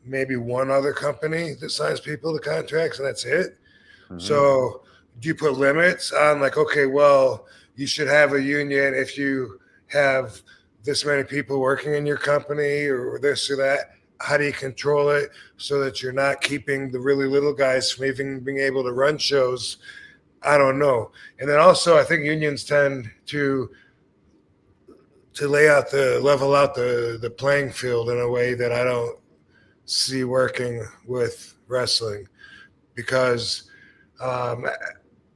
B: maybe one other company that signs people to contracts, and that's it. Mm-hmm. So do you put limits on, like, okay, well, you should have a union if you have this many people working in your company or this or that? How do you control it so that you're not keeping the really little guys from even being able to run shows? I don't know. And then also, I think unions tend to level out the playing field in a way that I don't see working with wrestling, because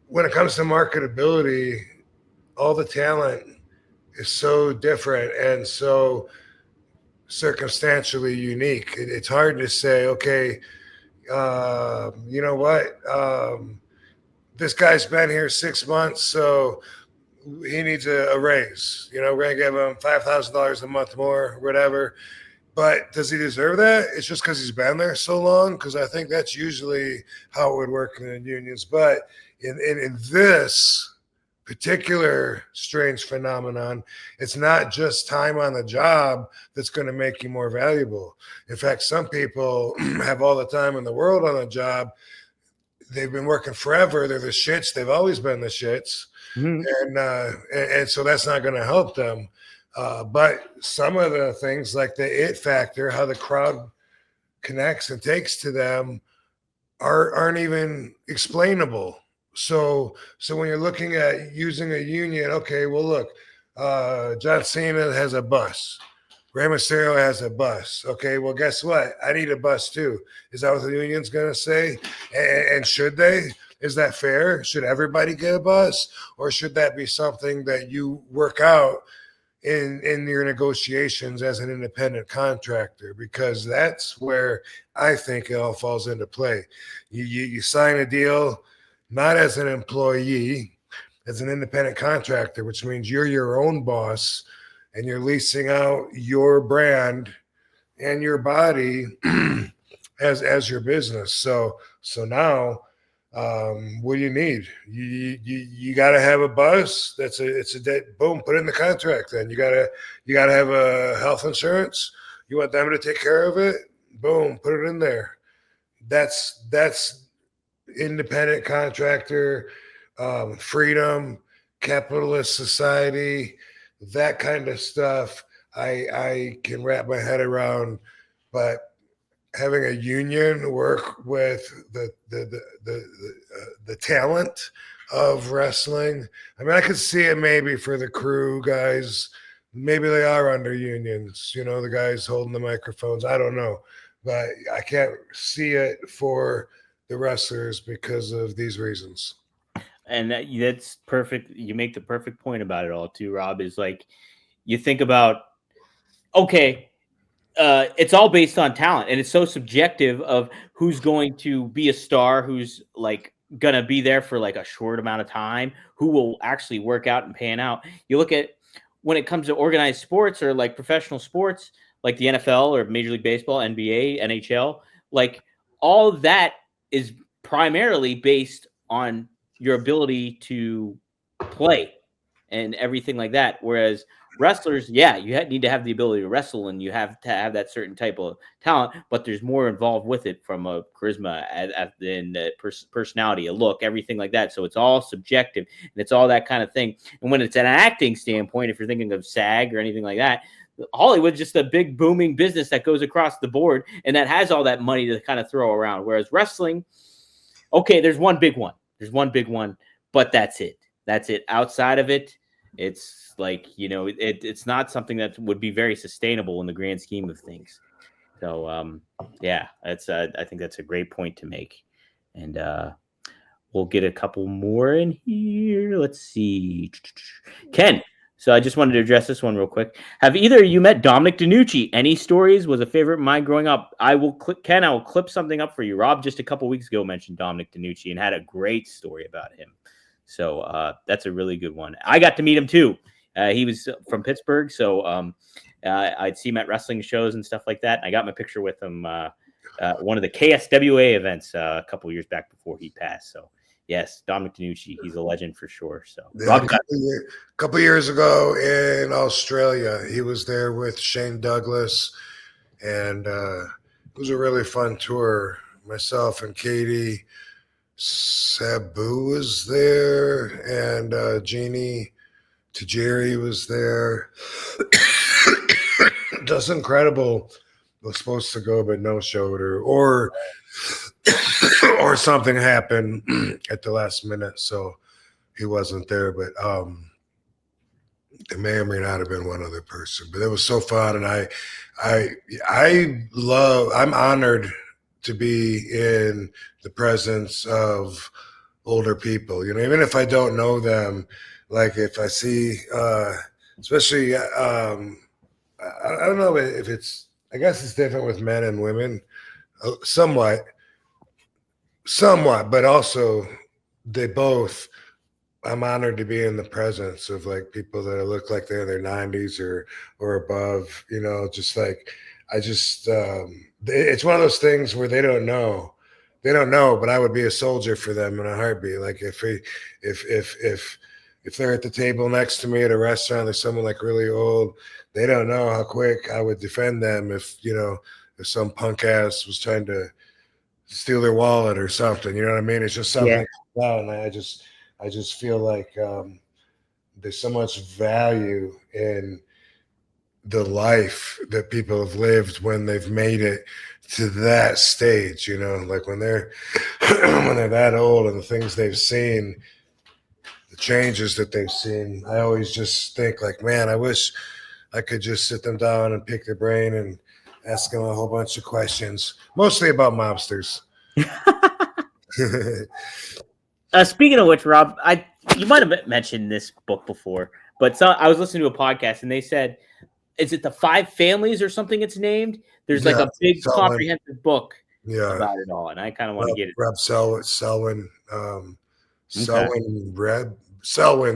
B: when it comes to marketability, all the talent is so different and so circumstantially unique. It's hard to say, okay, you know what? This guy's been here 6 months, so he needs a raise. You know, we're going to give him $5,000 a month more, whatever. But does he deserve that? It's just because he's been there so long? Because I think that's usually how it would work in the unions. But in this particular strange phenomenon, it's not just time on the job that's going to make you more valuable. In fact, some people have all the time in the world on a job. They've been working forever. They're the shits. They've always been the shits. Mm-hmm. And so that's not going to help them. But some of the things like the it factor, how the crowd connects and takes to them, aren't even explainable. So when you're looking at using a union, okay, well, look, John Cena has a bus. Rey Mysterio has a bus. Okay, well, guess what? I need a bus too. Is that what the union's going to say? And should they? Is that fair? Should everybody get a bus? Or should that be something that you work out in your negotiations as an independent contractor? Because that's where I think it all falls into play. You sign a deal not as an employee, as an independent contractor, which means you're your own boss and you're leasing out your brand and your body as your business. So now, what do you need? You got to have a bus. Boom, put it in the contract. Then you got to have a health insurance. You want them to take care of it. Boom, put it in there. That's independent contractor, freedom, capitalist society, that kind of stuff. I can wrap my head around, but having a union work with the talent of wrestling. I mean, I could see it maybe for the crew guys. Maybe they are under unions, you know, the guys holding the microphones. I don't know, but I can't see it for the wrestlers because of these reasons.
A: And that's perfect. You make the perfect point about it all too, Rob, is like, you think about, okay, it's all based on talent, and it's so subjective of who's going to be a star, who's like going to be there for like a short amount of time, who will actually work out and pan out. You look at when it comes to organized sports or like professional sports, like the NFL or Major League Baseball, NBA, NHL, like all of that is primarily based on your ability to play and everything like that. Whereas wrestlers, yeah, you need to have the ability to wrestle and you have to have that certain type of talent, but there's more involved with it from a charisma and personality, a look, everything like that. So it's all subjective and it's all that kind of thing. And when it's an acting standpoint, if you're thinking of SAG or anything like that, Hollywood's just a big booming business that goes across the board and that has all that money to kind of throw around. Whereas wrestling, okay, there's one big one, but that's it. Outside of it, it's like, you know, it's not something that would be very sustainable in the grand scheme of things. So, yeah, that's I think that's a great point to make. And we'll get a couple more in here. Let's see. Ken. So I just wanted to address this one real quick. Have either of you met Dominic Denucci? Any stories? Was a favorite of mine growing up. I will clip something up for you. Rob just a couple weeks ago mentioned Dominic Denucci and had a great story about him. So that's a really good one. I got to meet him too He was from Pittsburgh, so I'd see him at wrestling shows and stuff like that. I got my picture with him one of the KSWA events a couple of years back before he passed. So yes, Dominic Denucci, he's a legend for sure. So
B: a couple years ago in Australia, he was there with Shane Douglas, and it was a really fun tour. Myself and Katie, Sabu was there, and Jeannie Tajiri was there. Just Incredible was supposed to go, but no showed or something happened at the last minute, so he wasn't there. But it may or may not have been one other person. But it was so fun, and I'm honored to be in the presence of older people. You know, even if I don't know them, like if I see, especially, I don't know if it's. I guess it's different with men and women, somewhat, but also they both. I'm honored to be in the presence of like people that look like they're in their 90s or above. You know, just like it's one of those things where they don't know, but I would be a soldier for them in a heartbeat. Like if they're at the table next to me at a restaurant, there's someone like really old. They don't know how quick I would defend them if some punk ass was trying to steal their wallet or something. You know what I mean? It's just something. Yeah. And I just feel like there's so much value in the life that people have lived when they've made it to that stage. You know, like when they're that old and the things they've seen, the changes that they've seen. I always just think like, man, I wish I could just sit them down and pick their brain and ask them a whole bunch of questions, mostly about mobsters.
A: Speaking of which, Rob, you might have mentioned this book before, but I was listening to a podcast and they said, is it the 5 Families or something it's named? There's like a big comprehensive book about it all, and I kind of want to get it.
B: Reb Selwyn, Selwyn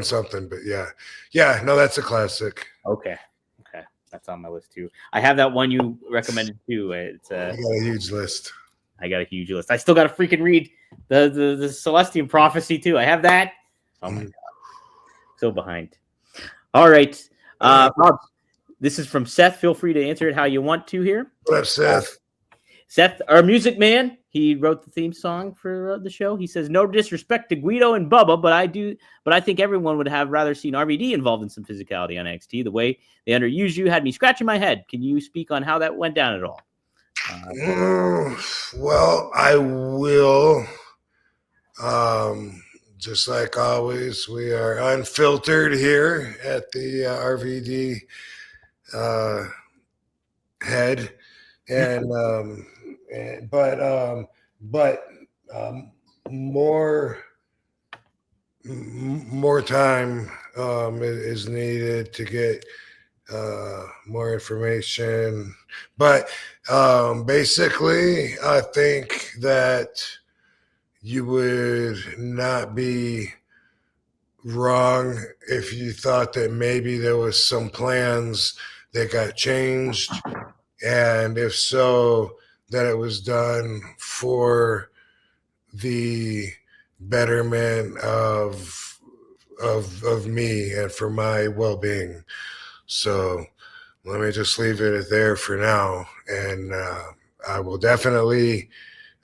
B: something, but yeah, no, that's a classic.
A: Okay, that's on my list too. I have that one you recommended too. It's
B: I got a huge list.
A: I still got to freaking read the Celestian Prophecy too. I have that. Oh my god, so behind. All right, Rob, this is from Seth. Feel free to answer it how you want to here.
B: What up, Seth?
A: Seth, our music man, he wrote the theme song for the show. He says, no disrespect to Guido and Bubba, but I think everyone would have rather seen RVD involved in some physicality on NXT. The way they underused you had me scratching my head. Can you speak on how that went down at all?
B: Well, I will. Just like always, we are unfiltered here at the RVD head. And but more time is needed to get more information. But basically, I think that you would not be wrong if you thought that maybe there was some plans that got changed. And if so, that it was done for the betterment of me and for my well-being. So let me just leave it there for now. And I will definitely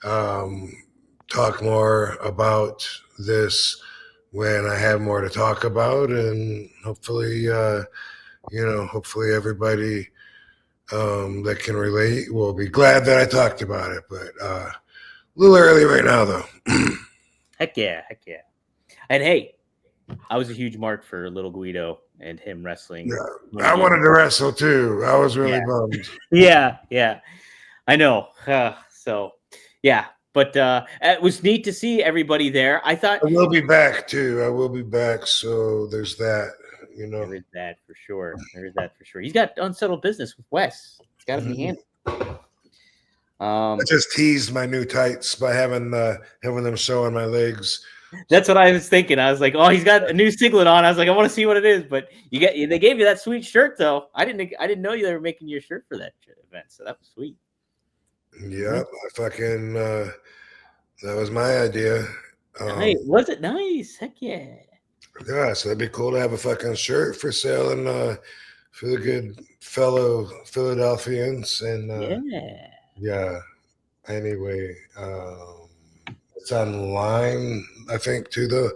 B: talk more about this when I have more to talk about. And hopefully, hopefully everybody that can relate will be glad that I talked about it, but a little early right now, though.
A: Heck yeah. And hey, I was a huge mark for Little Guido and him wrestling.
B: Yeah, I wanted to wrestle too. I was really bummed.
A: Yeah. I know. So, yeah. But it was neat to see everybody there. I thought
B: I will be back too. I will be back. So there's that. You know,
A: there is that for sure. He's got unsettled business with Wes. It's got to be handled.
B: I just teased my new tights by having them show on my legs
A: That's what I was thinking. I was like, oh, he's got a new singlet on. I was like, I want to see what it is. But they gave you that sweet shirt though. I didn't know they were making your shirt for that event. So that was sweet.
B: Yep, I fucking that was my idea.
A: Nice. Was it nice? Heck yeah.
B: Yeah, so that'd be cool to have a fucking shirt for sale and for the good fellow Philadelphians. And yeah. Anyway, it's online, I think, too, though.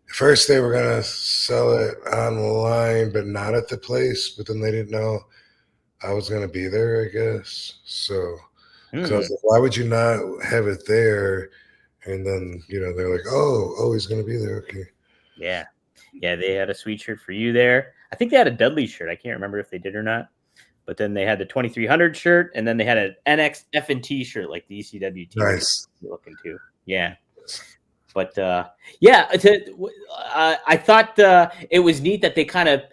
B: First they were gonna sell it online, but not at the place. But then they didn't know I was gonna be there, I guess. So I was like, why would you not have it there? And then they're like, oh, he's gonna be there. Okay.
A: Yeah. They had a sweet shirt for you there. I think they had a Dudley shirt. I can't remember if they did or not. But then they had the 2300 shirt, and then they had an NX F&T shirt, like the ECW team.
B: Nice.
A: Looking too. Yeah. But I thought it was neat that they kind of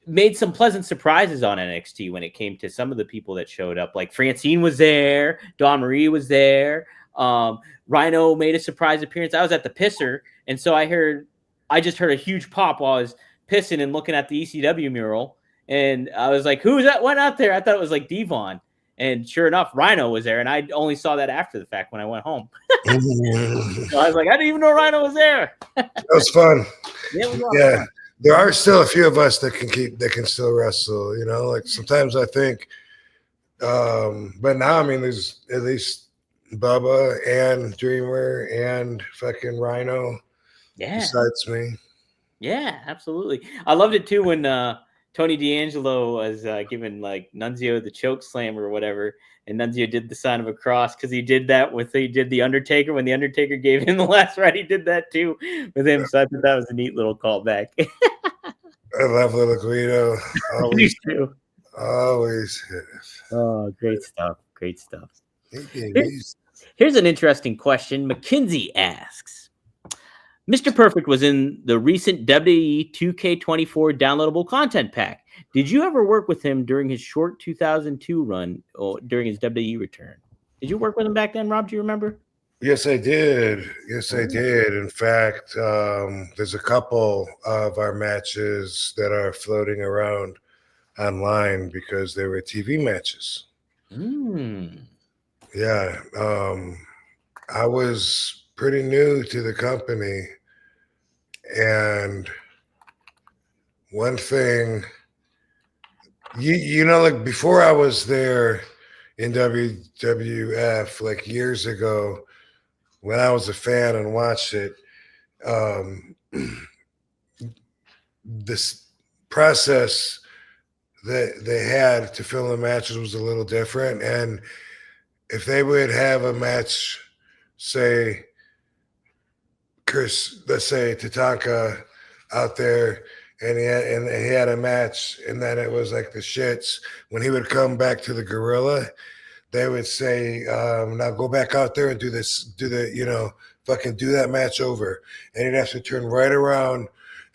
A: made some pleasant surprises on NXT when it came to some of the people that showed up. Like Francine was there, Dawn Marie was there, Rhino made a surprise appearance. I was at the pisser, and so I just heard a huge pop while I was pissing and looking at the ECW mural. And I was like, who's that went out there? I thought it was like Devon. And sure enough, Rhino was there. And I only saw that after the fact when I went home. So I was like, I didn't even know Rhino was there.
B: That was fun.
A: Yeah.
B: Fun. There are still a few of us that can still wrestle, like sometimes I think, but now, I mean, there's at least Bubba and Dreamer and fucking Rhino besides me.
A: Yeah, absolutely. I loved it too when Tony D'Angelo was giving like Nunzio the choke slam or whatever, and Nunzio did the sign of a cross because he did the Undertaker when the Undertaker gave him the last ride. He did that too with him, so I thought that was a neat little callback.
B: I love Little Guido.
A: Me too.
B: Always.
A: Oh, great stuff! Great stuff. Here's an interesting question. Mackenzie asks, Mr. Perfect was in the recent WWE 2K24 downloadable content pack. Did you ever work with him during his short 2002 run or during his WWE return? Did you work with him back then, Rob? Do you remember?
B: Yes, I did. In fact, there's a couple of our matches that are floating around online because they were TV matches. Yeah. I was pretty new to the company. And one thing, like before I was there in WWF, like years ago, when I was a fan and watched it, this process that they had to film the matches was a little different. And if they would have a match, say, Chris, let's say Tatanka out there, and he had a match, and then it was like the shits. When he would come back to the Gorilla, they would say, "Now go back out there and do fucking do that match over." And he'd have to turn right around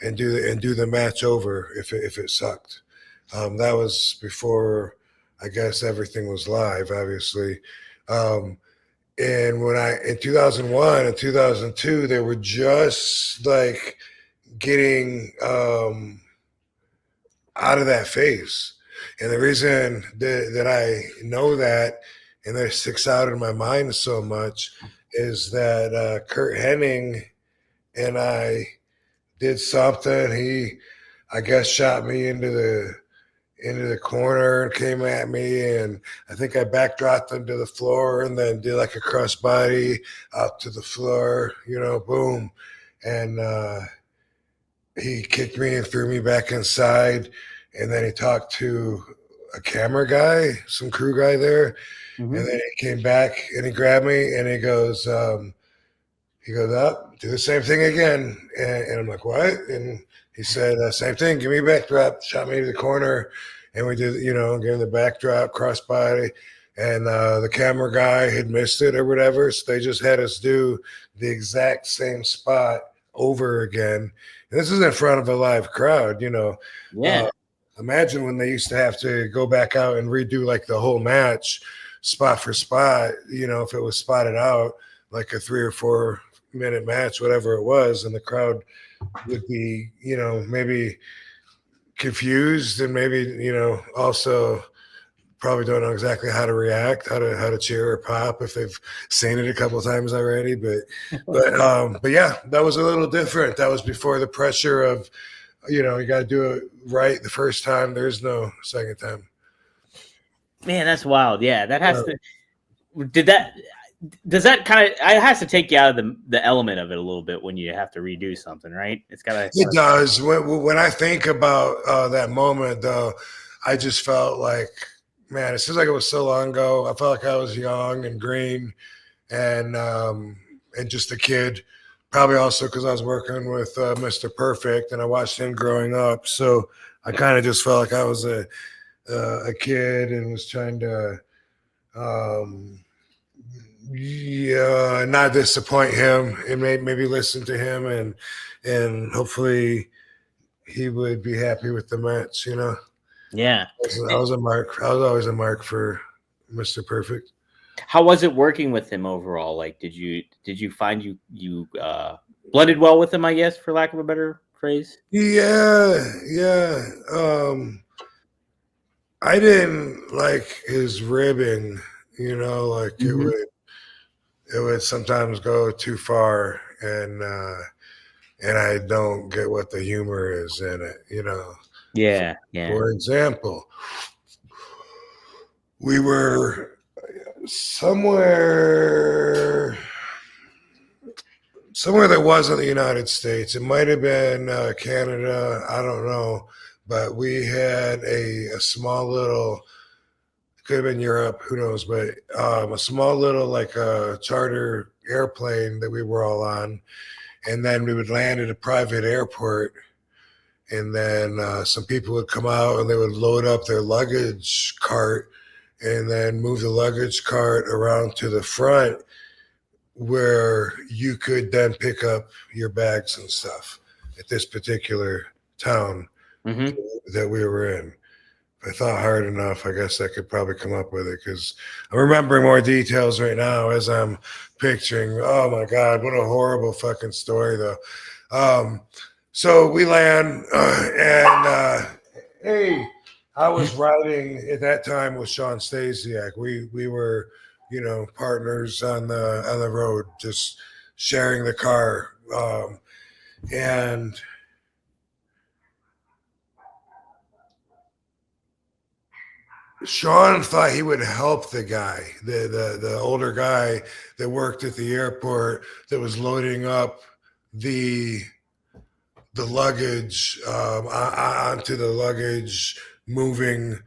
B: and do the match over if it sucked. That was before, I guess, everything was live, obviously. And in 2001 and 2002, they were just like getting out of that phase. And the reason that I know that and that sticks out in my mind so much is that Curt Henning and I did something. He, I guess, shot me into the corner and came at me, and I think I backdropped him to the floor and then did like a crossbody out to the floor, boom. And he kicked me and threw me back inside, and then he talked to a camera guy, some crew guy there, and then he came back and he grabbed me and he goes up, do the same thing again. And I'm like, what? And he said, same thing, give me a backdrop, shot me to the corner, and we did, gave him the backdrop, crossbody, and the camera guy had missed it or whatever, so they just had us do the exact same spot over again. And this is in front of a live crowd,
A: Yeah.
B: Imagine when they used to have to go back out and redo like the whole match, spot for spot, if it was spotted out, like a 3 or 4 minute match, whatever it was, and the crowd would be, maybe confused and maybe, also probably don't know exactly how to react, how to cheer or pop if they've seen it a couple of times already. But yeah, that was a little different. That was before the pressure of, you got to do it right the first time. There's no second time.
A: Man, that's wild. Yeah, that has to. Does that kind of? It has to take you out of the element of it a little bit when you have to redo something, right? It's gotta.
B: It does. When I think about that moment, though, I just felt like, man, it seems like it was so long ago. I felt like I was young and green, and just a kid. Probably also because I was working with Mr. Perfect, and I watched him growing up. So I kind of just felt like I was a kid and was trying to, not disappoint him and maybe listen to him, and hopefully he would be happy with the match.
A: Yeah,
B: I was always a mark for Mr. Perfect.
A: How was it working with him overall? Like, did you find you blended well with him, I guess, for lack of a better phrase?
B: Yeah. I didn't like his ribbing, like it would sometimes go too far, and I don't get what the humor is in it,
A: Yeah.
B: For example, we were somewhere that wasn't the United States. It might have been Canada. I don't know. But we had a small little, could have been Europe, who knows, but a small little charter airplane that we were all on. And then we would land at a private airport. And then some people would come out and they would load up their luggage cart and then move the luggage cart around to the front where you could then pick up your bags and stuff at this particular town that we were in. If I thought hard enough, I guess I could probably come up with it, because I'm remembering more details right now as I'm picturing. Oh my God, what a horrible fucking story, though. So we land, and hey, I was riding at that time with Sean Stasiak. We were, partners on the road, just sharing the car, and Sean thought he would help the guy, the older guy that worked at the airport that was loading up the luggage onto the luggage moving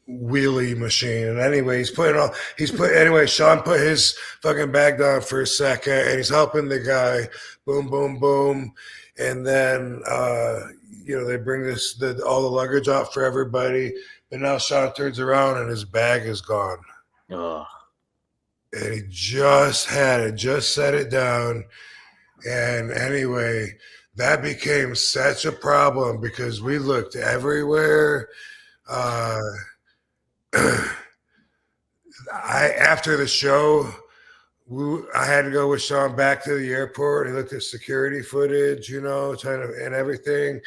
B: wheelie machine. And anyway, Sean put his fucking bag down for a second and he's helping the guy. Boom, boom, boom. And then they bring all the luggage out for everybody. And now Sean turns around and his bag is gone.
A: Oh.
B: And he just set it down. And anyway, that became such a problem because we looked everywhere. After the show, I had to go with Sean back to the airport. He looked at security footage, and everything.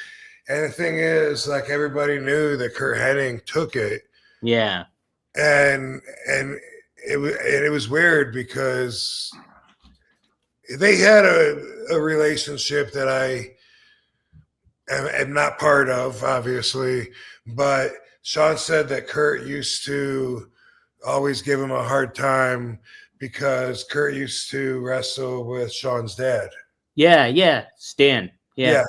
B: And the thing is, like, everybody knew that Curt Henning took it.
A: Yeah.
B: And it was weird because they had a relationship that I am not part of, obviously, but Sean said that Curt used to always give him a hard time because Curt used to wrestle with Sean's dad.
A: Yeah, Stan. Yeah.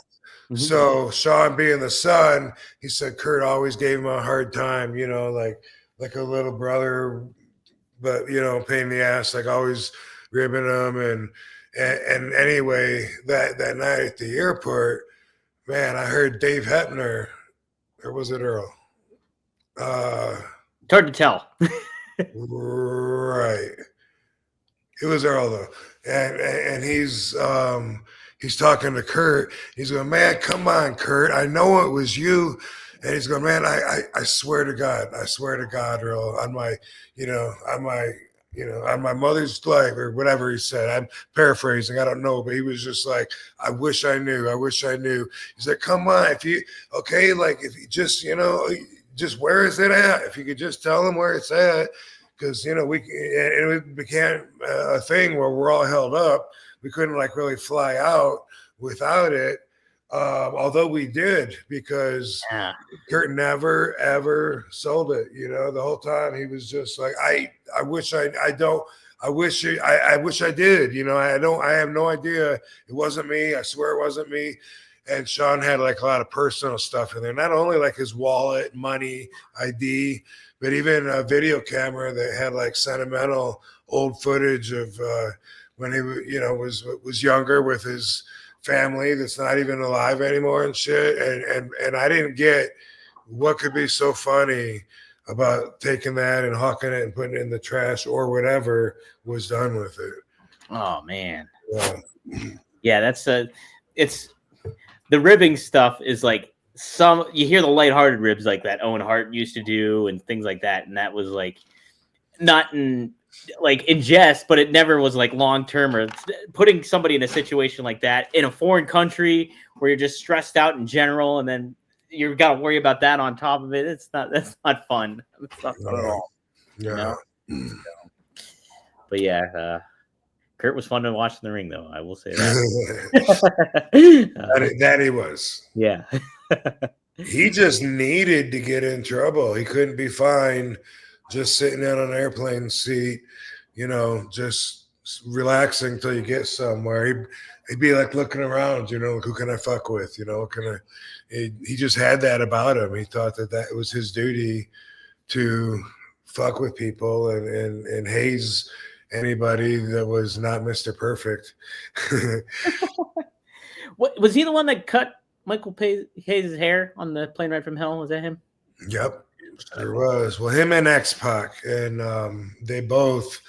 B: Mm-hmm. So Sean, being the son, he said Curt always gave him a hard time, like a little brother, but pain in the ass, like always ribbing him. And anyway, that night at the airport, man, I heard Dave Hebner, or was it Earl?
A: It's hard to tell.
B: Right. It was Earl, though. And he's talking to Curt. He's going, man, come on, Curt. I know it was you. And he's going, man, I swear to God, Earl, on my on my mother's life or whatever he said. I'm paraphrasing. I don't know, but he was just like, I wish I knew. I wish I knew. He's like, come on, if you just, just where is it at? If you could just tell them where it's at, because, it became a thing where we're all held up. We couldn't like really fly out without it. Although we did, because Curt never ever sold it. The whole time he was just like, I wish I did. I have no idea. It wasn't me. I swear it wasn't me. And Sean had like a lot of personal stuff in there, not only like his wallet, money, ID, but even a video camera that had like sentimental old footage of when he was younger with his family that's not even alive anymore and shit. And I didn't get what could be so funny about taking that and hawking it and putting it in the trash or whatever was done with it.
A: Oh man. Yeah, it's the ribbing stuff is like you hear the lighthearted ribs like that Owen Hart used to do and things like that. And that was like not in jest, but it never was like long-term or putting somebody in a situation like that in a foreign country where you're just stressed out in general. And then you've got to worry about that on top of it. That's not fun. It's not fun at all.
B: Yeah.
A: But yeah, Curt was fun to watch in the ring, though. I will say that.
B: That he was.
A: Yeah.
B: He just needed to get in trouble. He couldn't be fine just sitting in on an airplane seat, just relaxing till you get somewhere. He'd be like looking around, who can I fuck with? He just had that about him. He thought that was his duty to fuck with people and haze anybody that was not Mr. Perfect.
A: What was he the one that cut Michael Hayes' hair on the plane ride from hell? Was that him?
B: Yep. There was. Well, him and X-Pac, and they both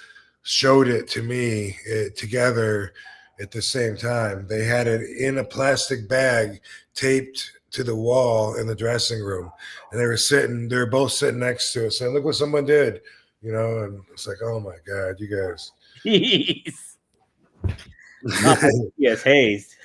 B: showed it to me together at the same time. They had it in a plastic bag taped to the wall in the dressing room, and they were both sitting next to it saying, look what someone did, and it's like, oh my God, you guys.
A: Jeez. Yes, Hayes.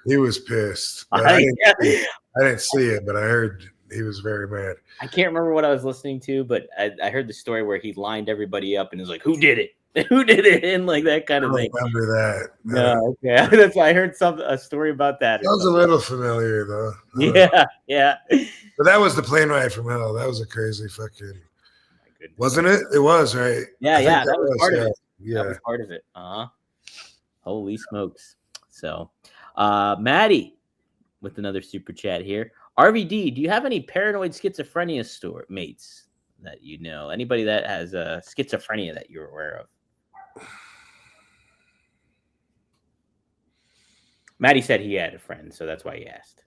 B: He was pissed. I didn't see it, but I heard he was very mad.
A: I can't remember what I was listening to, but I heard the story where he lined everybody up and was like, who did it? Who did it? And like that kind of thing.
B: I remember that.
A: No, okay. That's why I heard a story about that.
B: Sounds a little familiar, though.
A: Yeah.
B: But that was the plane ride from hell. That was a crazy fucking... Wasn't it? It was, right?
A: Yeah. That was part of it.
B: Yeah.
A: That was part of it. Holy smokes. So, Maddie with another super chat here. RVD, do you have any paranoid schizophrenia mates that you know? Anybody that has schizophrenia that you're aware of? Maddie said he had a friend, so that's why he asked.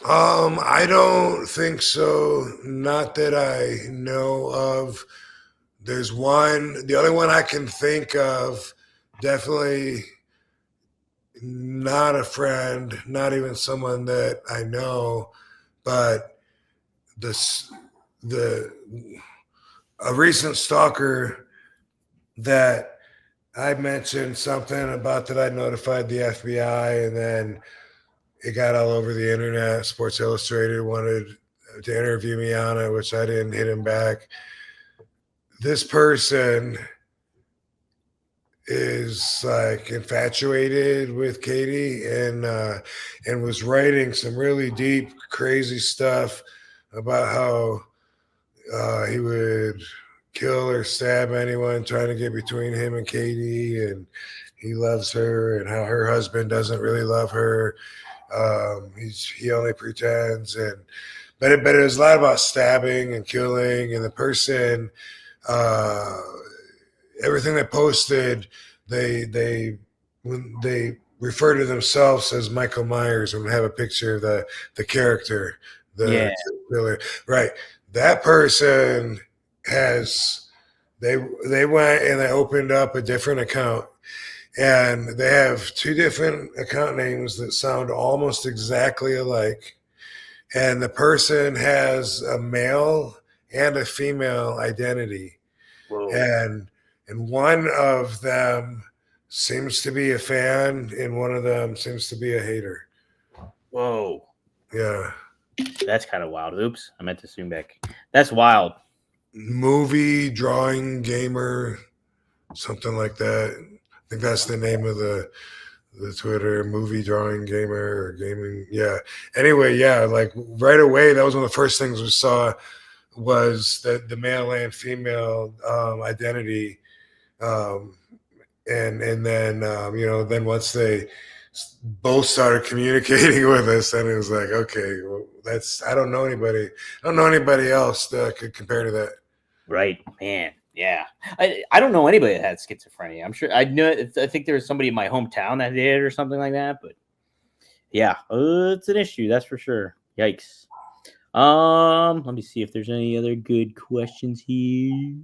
B: I don't think so. Not that I know of. There's one. The other one I can think of, definitely not a friend, not even someone that I know, but a recent stalker that I mentioned something about that I notified the FBI, and then it got all over the internet. Sports Illustrated wanted to interview me on it, which I didn't hit him back. This person is like infatuated with Katie and was writing some really deep, crazy stuff about how he would kill or stab anyone trying to get between him and Katie, and he loves her, and how her husband doesn't really love her. He only pretends, but it was a lot about stabbing and killing, and the person, everything they posted, they refer to themselves as Michael Myers and have a picture of the character, killer. Right. That person they went and they opened up a different account, and they have two different account names that sound almost exactly alike. And the person has a male and a female identity.
A: Whoa.
B: And and one of them seems to be a fan, and one of them seems to be a hater.
A: Whoa.
B: Yeah.
A: That's kind of wild. Oops, I meant to zoom back. That's wild.
B: Movie drawing gamer, something like that. I think that's the name of the Twitter, movie drawing gamer or gaming. Yeah. Anyway, yeah, like right away, that was one of the first things we saw was the male and female identity. And then then once they both started communicating with us, and it was like, okay, well, I don't know anybody else that could compare to that.
A: Right, man. Yeah, I don't know anybody that had schizophrenia. I'm sure I think there was somebody in my hometown that did or something like that. But yeah, it's an issue, that's for sure. Yikes. Let me see if there's any other good questions here.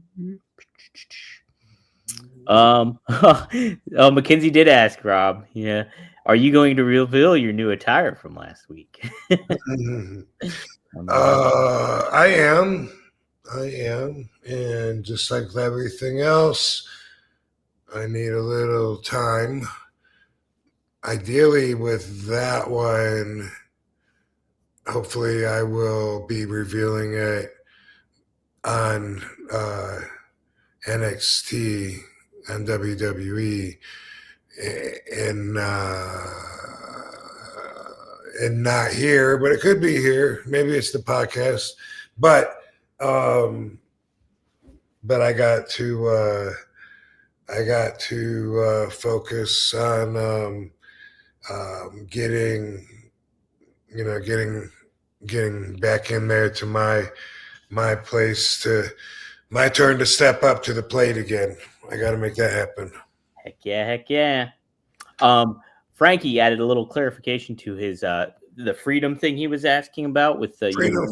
A: Mackenzie did ask Rob. Yeah, are you going to reveal your new attire from last week?
B: I am, and just like everything else, I need a little time. Ideally, with that one, hopefully, I will be revealing it on NXT and WWE, and not here, but it could be here. Maybe it's the podcast, but I got to focus on getting back in there to my place, to my turn to step up to the plate again. I got to make that happen.
A: Heck yeah. Frankie added a little clarification to his the freedom thing he was asking about with the freedom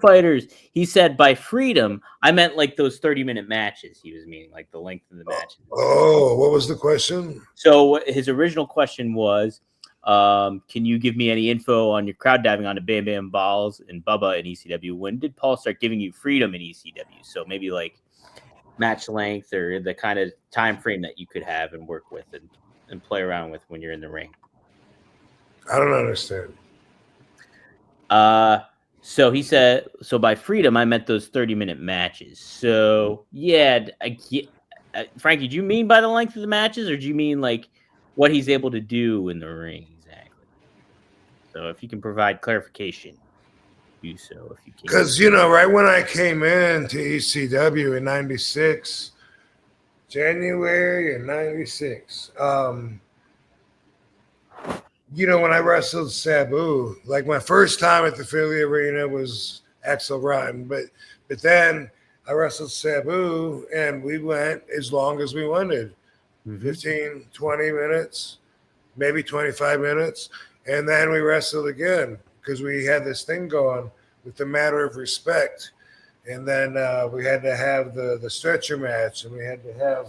A: fighters. He said by freedom, I meant like those 30-minute matches. He was meaning like the length of the matches.
B: Oh, what was the question?
A: So his original question was, can you give me any info on your crowd diving onto Bam Bam Balls and Bubba in ECW? When did Paul start giving you freedom in ECW? So maybe like match length or the kind of time frame that you could have and work with and play around with when you're in the ring.
B: I don't understand.
A: So he said, so by freedom, I meant those 30-minute matches. So yeah, Frankie, do you mean by the length of the matches, or do you mean like what he's able to do in the ring exactly? So if you can provide clarification, do so if you can.
B: Because right when I came in to ECW in '96, January of '96. When I wrestled Sabu, like my first time at the Philly Arena was Axel Rotten, but then I wrestled Sabu and we went as long as we wanted, 15, 20 minutes, maybe 25 minutes. And then we wrestled again because we had this thing going with the matter of respect. And then we had to have the stretcher match, and we had to have,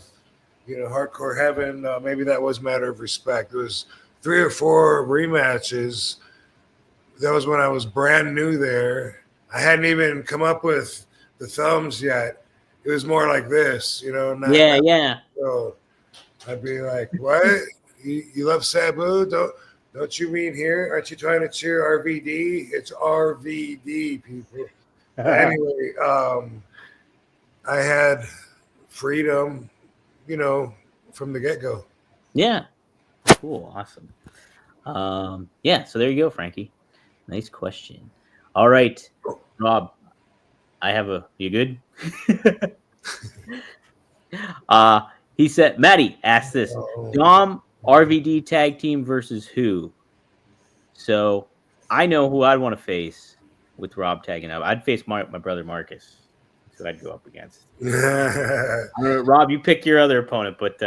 B: Hardcore Heaven. Maybe that was matter of respect. It was 3 or 4 rematches. That was when I was brand new there. I hadn't even come up with the thumbs yet. It was more like this,
A: Yeah.
B: So I'd be like, "What? You love Sabu? Don't you mean here? Aren't you trying to cheer RVD? It's RVD, people." Anyway, I had freedom, from the get-go.
A: Yeah. Cool. Awesome. So there you go, Frankie. Nice question. All right, Rob, you good? He said, Maddie asked this, Dom RVD tag team versus who? So I know who I'd want to face with Rob tagging up. I'd face my brother Marcus. That's who I'd go up against. Rob, you pick your other opponent, but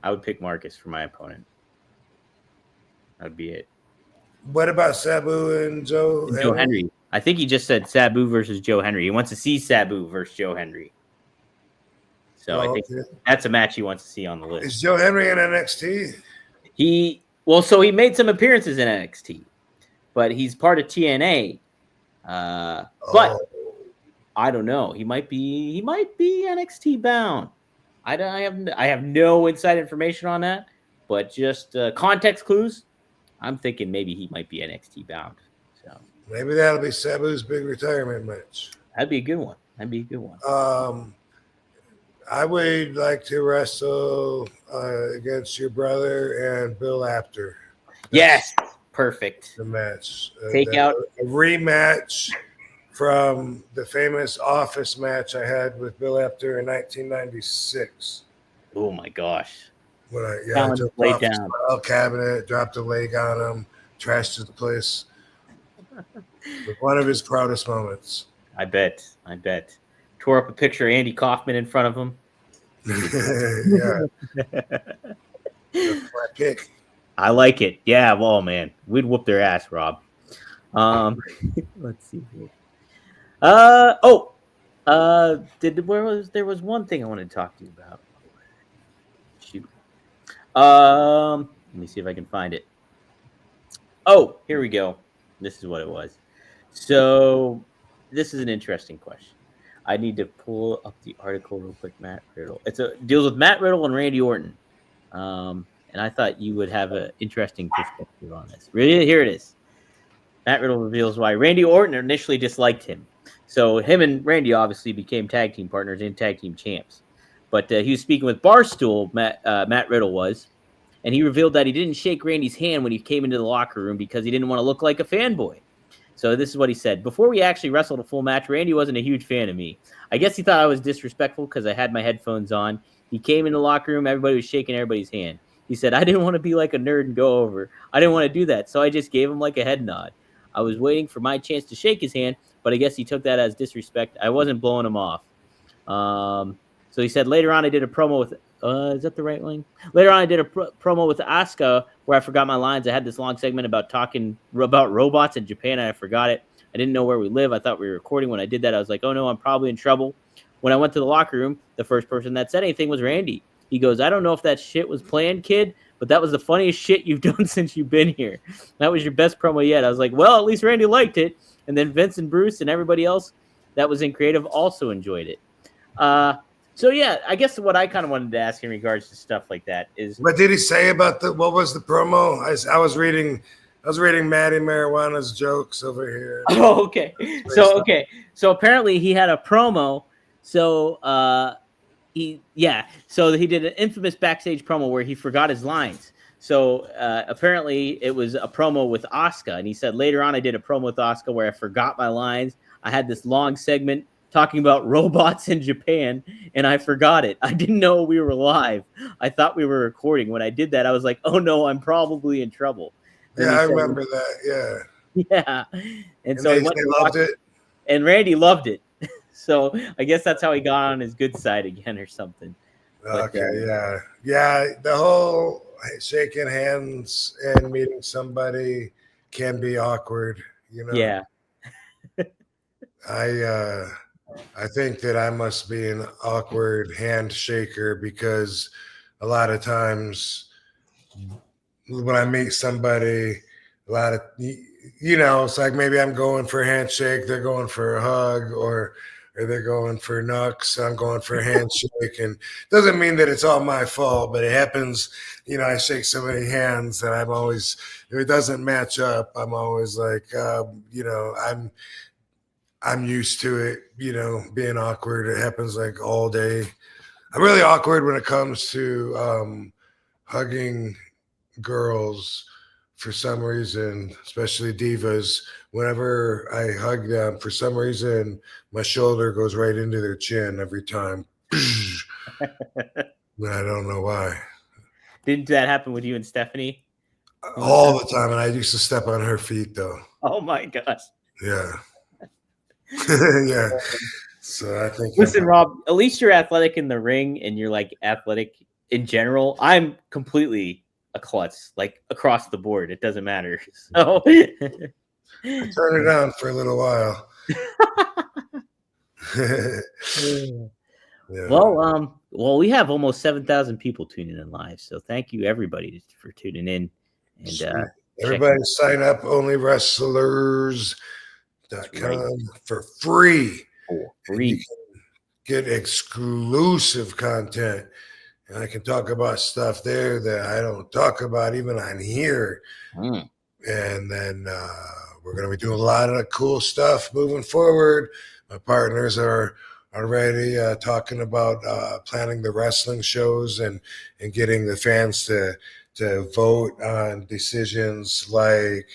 A: I would pick Marcus for my opponent. That'd be it.
B: What about Sabu and Joe
A: Henry? I think he just said Sabu versus Joe Henry. He wants to see Sabu versus Joe Henry. So I think that's a match he wants to see on the list.
B: Is Joe Henry in NXT?
A: So he made some appearances in NXT, but he's part of TNA. But I don't know. He might be NXT bound. I have no inside information on that, but just context clues. I'm thinking maybe he might be NXT bound. So
B: Maybe that'll be Sabu's big retirement match.
A: that'd be a good one.
B: I would like to wrestle against your brother and Bill Apter.
A: Yes, perfect.
B: The match.
A: Take out
B: a rematch from the famous Office match I had with Bill Apter in 1996.
A: Oh my gosh!
B: When I
A: just laid down
B: the cabinet, dropped a leg on him, trashed the place. With one of his proudest moments.
A: I bet. Tore up a picture of Andy Kaufman in front of him.
B: Yeah. Flat kick.
A: I like it. Yeah, well, man, we'd whoop their ass, Rob. Let's see here. There was one thing I wanted to talk to you about. Shoot. Let me see if I can find it. Oh, here we go. This is what it was. So this is an interesting question. I need to pull up the article real quick. Matt Riddle. Deals with Matt Riddle and Randy Orton. And I thought you would have an interesting perspective on this. Really, here it is. Matt Riddle reveals why Randy Orton initially disliked him. So him and Randy obviously became tag team partners and tag team champs. But he was speaking with Barstool, Matt Riddle was, and he revealed that he didn't shake Randy's hand when he came into the locker room because he didn't want to look like a fanboy. So this is what he said. Before we actually wrestled a full match, Randy wasn't a huge fan of me. I guess he thought I was disrespectful because I had my headphones on. He came in the locker room. Everybody was shaking everybody's hand. He said, I didn't want to be like a nerd and go over. I didn't want to do that, so I just gave him like a head nod. I was waiting for my chance to shake his hand, but I guess he took that as disrespect. I wasn't blowing him off. So he said, later on I did a promo with is that the right link? Later on, I did a promo with Asuka where I forgot my lines. I had this long segment about talking about robots in Japan, and I forgot it. I didn't know where we live. I thought we were recording. When I did that, I was like, oh, no, I'm probably in trouble. When I went to the locker room, the first person that said anything was Randy. He goes, I don't know if that shit was planned, kid, but that was the funniest shit you've done since you've been here. That was your best promo yet. I was like, well, at least Randy liked it. And then Vince and Bruce and everybody else that was in creative also enjoyed it. So, yeah, I guess what I kind of wanted to ask in regards to stuff like that is.
B: What did he say about what was the promo? I was reading Matty Marijuana's jokes over here.
A: Oh, okay. So apparently he had a promo. So he did an infamous backstage promo where he forgot his lines. So apparently it was a promo with Asuka, and he said later on I did a promo with Asuka where I forgot my lines. I had this long segment talking about robots in Japan, and I forgot it. I didn't know we were live. I thought we were recording. When I did that, I was like, oh no, I'm probably in trouble.
B: And I remember that. Yeah.
A: Yeah. And so
B: he loved it.
A: And Randy loved it. So I guess that's how he got on his good side again or something.
B: Okay, yeah. The whole shaking hands and meeting somebody can be awkward, you know.
A: Yeah.
B: I think that I must be an awkward handshaker because a lot of times when I meet somebody, it's like maybe I'm going for a handshake, they're going for a hug, or they're going for knucks, I'm going for a handshake. And it doesn't mean that it's all my fault, but it happens, I shake so many hands that I'm always, if it doesn't match up, I'm always like, I'm used to it, being awkward. It happens like all day. I'm really awkward when it comes to hugging girls for some reason, especially divas. Whenever I hug them, for some reason, my shoulder goes right into their chin every time. I don't know why.
A: Didn't that happen with you and Stephanie?
B: All the time, and I used to step on her feet, though.
A: Oh, my gosh.
B: Yeah. Yeah. So I think.
A: Listen, Rob, at least you're athletic in the ring and you're like athletic in general. I'm completely a klutz, like across the board. It doesn't matter. So
B: I turn it on for a little while.
A: Yeah. Well, we have almost 7,000 people tuning in live. So thank you everybody for tuning in. And
B: everybody sign up, onlywrestlers.com for free.
A: Free.
B: get exclusive content. And I can talk about stuff there that I don't talk about even on here.
A: Mm.
B: And then we're going to be doing a lot of cool stuff moving forward. My partners are already talking about planning the wrestling shows and getting the fans to vote on decisions like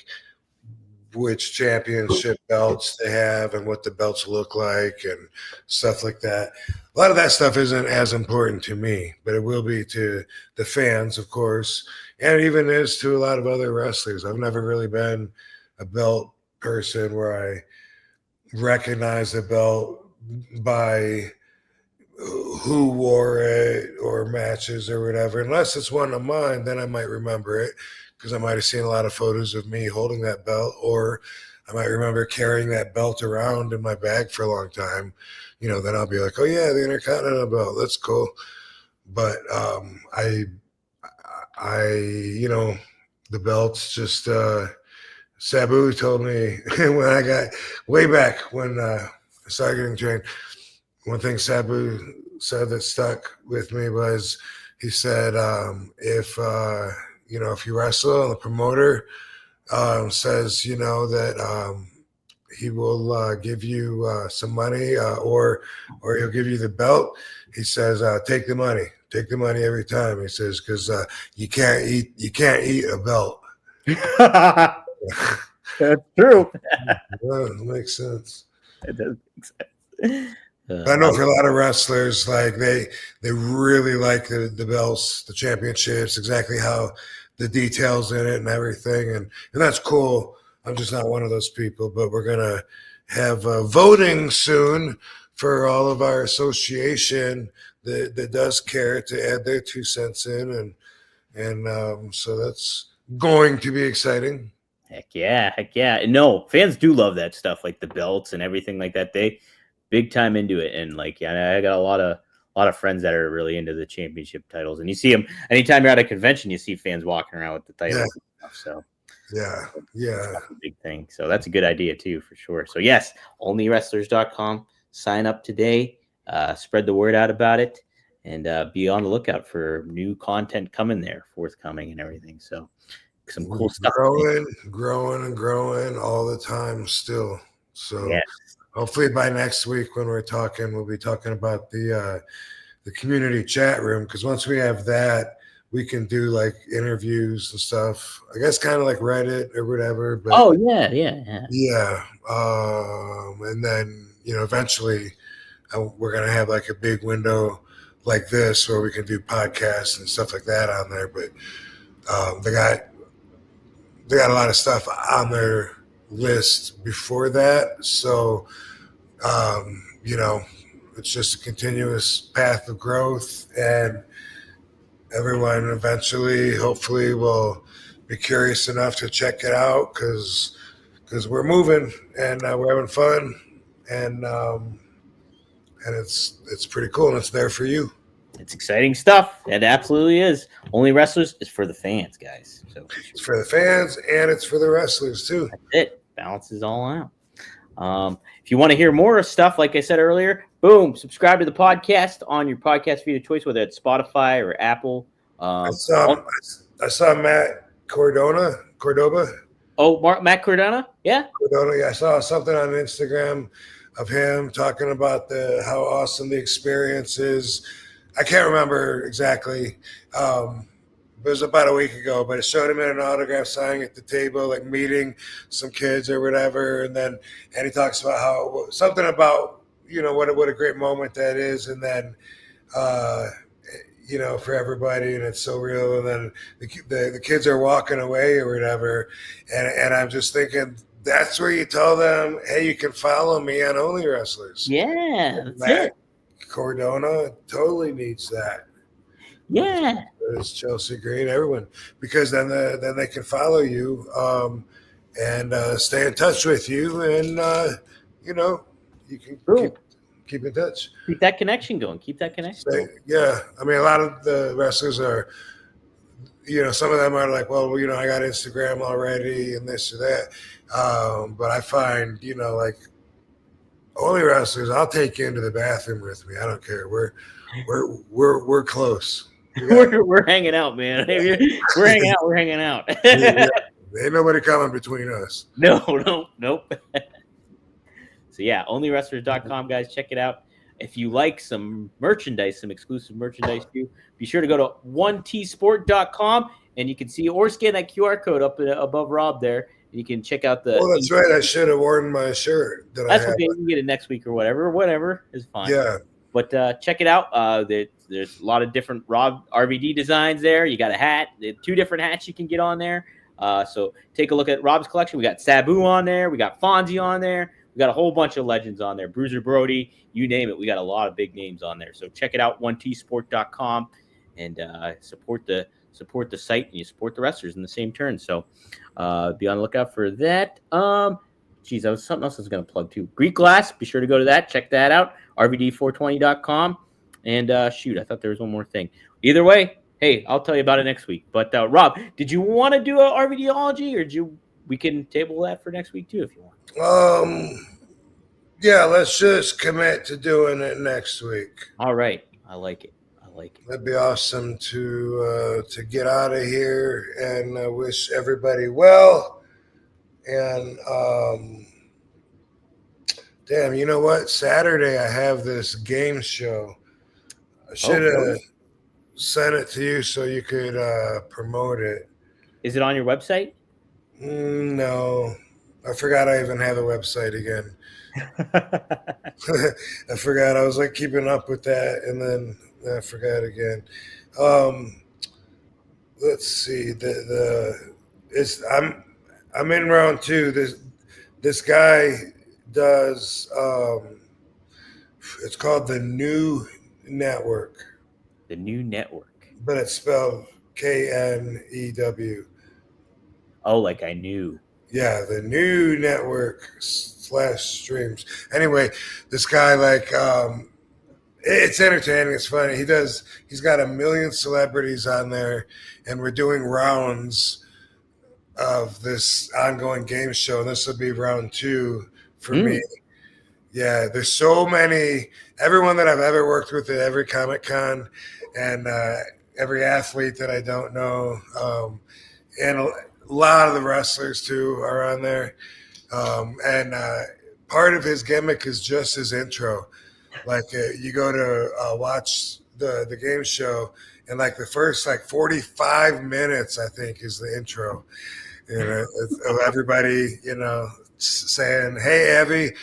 B: which championship belts they have and what the belts look like and stuff like that. A lot of that stuff isn't as important to me, but it will be to the fans, of course, and it even is to a lot of other wrestlers. I've never really been a belt person where I recognize the belt by who wore it or matches or whatever. Unless it's one of mine, then I might remember it because I might have seen a lot of photos of me holding that belt, or I might remember carrying that belt around in my bag for a long time. Then I'll be like, oh yeah, the Intercontinental belt, that's cool. But the belts just Sabu told me when I got way back when I started getting trained. One thing Sabu said that stuck with me was he said, if you wrestle and the promoter says, that he will give you some money or he'll give you the belt, he says, take the money every time. He says, because you can't eat a belt.
A: That's true.
B: Well, it makes sense.
A: It does make sense.
B: I know for a lot of wrestlers, like they really like the belts, the championships, exactly how the details in it and everything, and that's cool. I'm just not one of those people, but we're gonna have voting soon for all of our association that does care to add their 2 cents in, and so that's going to be exciting.
A: Heck yeah. No, fans do love that stuff, like the belts and everything like that. They big time into it, and I got a lot of friends that are really into the championship titles, and you see them anytime you're at a convention. You see fans walking around with the titles and stuff. So that's a big thing. So that's a good idea too, for sure. So yes, onlywrestlers.com. Sign up today. Spread the word out about it, and be on the lookout for new content coming there, forthcoming and everything. So some cool stuff.
B: Growing all the time still. So
A: yes.
B: Hopefully by next week when we're talking, we'll be talking about the community chat room, because once we have that, we can do like interviews and stuff. I guess kind of like Reddit or whatever. But yeah. And then eventually we're gonna have like a big window like this where we can do podcasts and stuff like that on there. But they got a lot of stuff on their list before that, so it's just a continuous path of growth, and everyone eventually hopefully will be curious enough to check it out because we're moving and we're having fun, and it's pretty cool, and it's there for you.
A: It's exciting stuff. It absolutely is. Only Wrestlers is for the fans, guys. So
B: it's for the fans and it's for the wrestlers too.
A: That's it. Balances all out. If you want to hear more stuff, like I said earlier, boom, subscribe to the podcast on your podcast feed of choice, whether it's Spotify or Apple.
B: I saw Matt Cordova.
A: Oh, Matt Cordona? Yeah.
B: Cordona. Yeah, I saw something on Instagram of him talking about how awesome the experience is. I can't remember exactly. It was about a week ago, but it showed him in an autograph signing at the table, like meeting some kids or whatever. And he talks about something about, what a great moment that is. And then, for everybody, and it's so real. And then the kids are walking away or whatever. And I'm just thinking, that's where you tell them, hey, you can follow me on Only Wrestlers.
A: Yeah, that's
B: Matt
A: it.
B: Cordona totally needs that.
A: Yeah.
B: It's Chelsea Green, everyone, because then they can follow you and stay in touch with you, and you can keep in touch.
A: Keep that connection going. Keep that connection going.
B: Yeah, I mean, a lot of the wrestlers are, some of them are like, well, I got Instagram already and this or that, but I find, like Only wrestlers. I'll take you into the bathroom with me. I don't care. We're close.
A: We're hanging out, man. We're hanging out. We're hanging out.
B: Ain't nobody coming between us.
A: Nope. So yeah, onlywrestlers.com, guys. Check it out. If you like some merchandise, some exclusive merchandise too, be sure to go to 1tsport.com and you can see or scan that QR code up above Rob there. And you can check out the.
B: Oh, that's right. I should have worn my shirt.
A: That's okay. You can get it next week or whatever. Whatever is fine.
B: Yeah.
A: But check it out. There's a lot of different Rob RVD designs there. You got a hat. 2 different hats you can get on there. So take a look at Rob's collection. We got Sabu on there. We got Fonzie on there. We got a whole bunch of legends on there. Bruiser Brody, you name it. We got a lot of big names on there. So check it out, 1tsport.com, and support the site, and you support the wrestlers in the same turn. So be on the lookout for that. Something else I was going to plug too. Greek Glass, be sure to go to that. Check that out, rvd420.com. And I thought there was one more thing. Either way, hey, I'll tell you about it next week. But Rob, did you want to do a RVDology, or we can table that for next week too if you want?
B: Yeah, let's just commit to doing it next week.
A: All right. I like it.
B: That'd be awesome to get out of here, and wish everybody well. And damn, you know what? Saturday I have this game show. I should have sent it to you so you could promote it.
A: Is it on your website?
B: No. I forgot I even have a website again. I forgot. I was like keeping up with that, and then I forgot again. Let's see. I'm in round 2. This guy does. It's called the New Network.
A: The New Network.
B: But it's spelled KNEW.
A: Oh, like I knew.
B: Yeah, the New Network /streams. Anyway, this guy, it's entertaining. It's funny. He's got 1 million celebrities on there, and we're doing rounds of this ongoing game show. This will be round 2 for me. Yeah, there's so many. Everyone that I've ever worked with at every Comic-Con, and every athlete that I don't know, and a lot of the wrestlers too are on there. And part of his gimmick is just his intro. You go to watch the game show, and the first 45 minutes, I think, is the intro. Of everybody, saying, "Hey, Evie,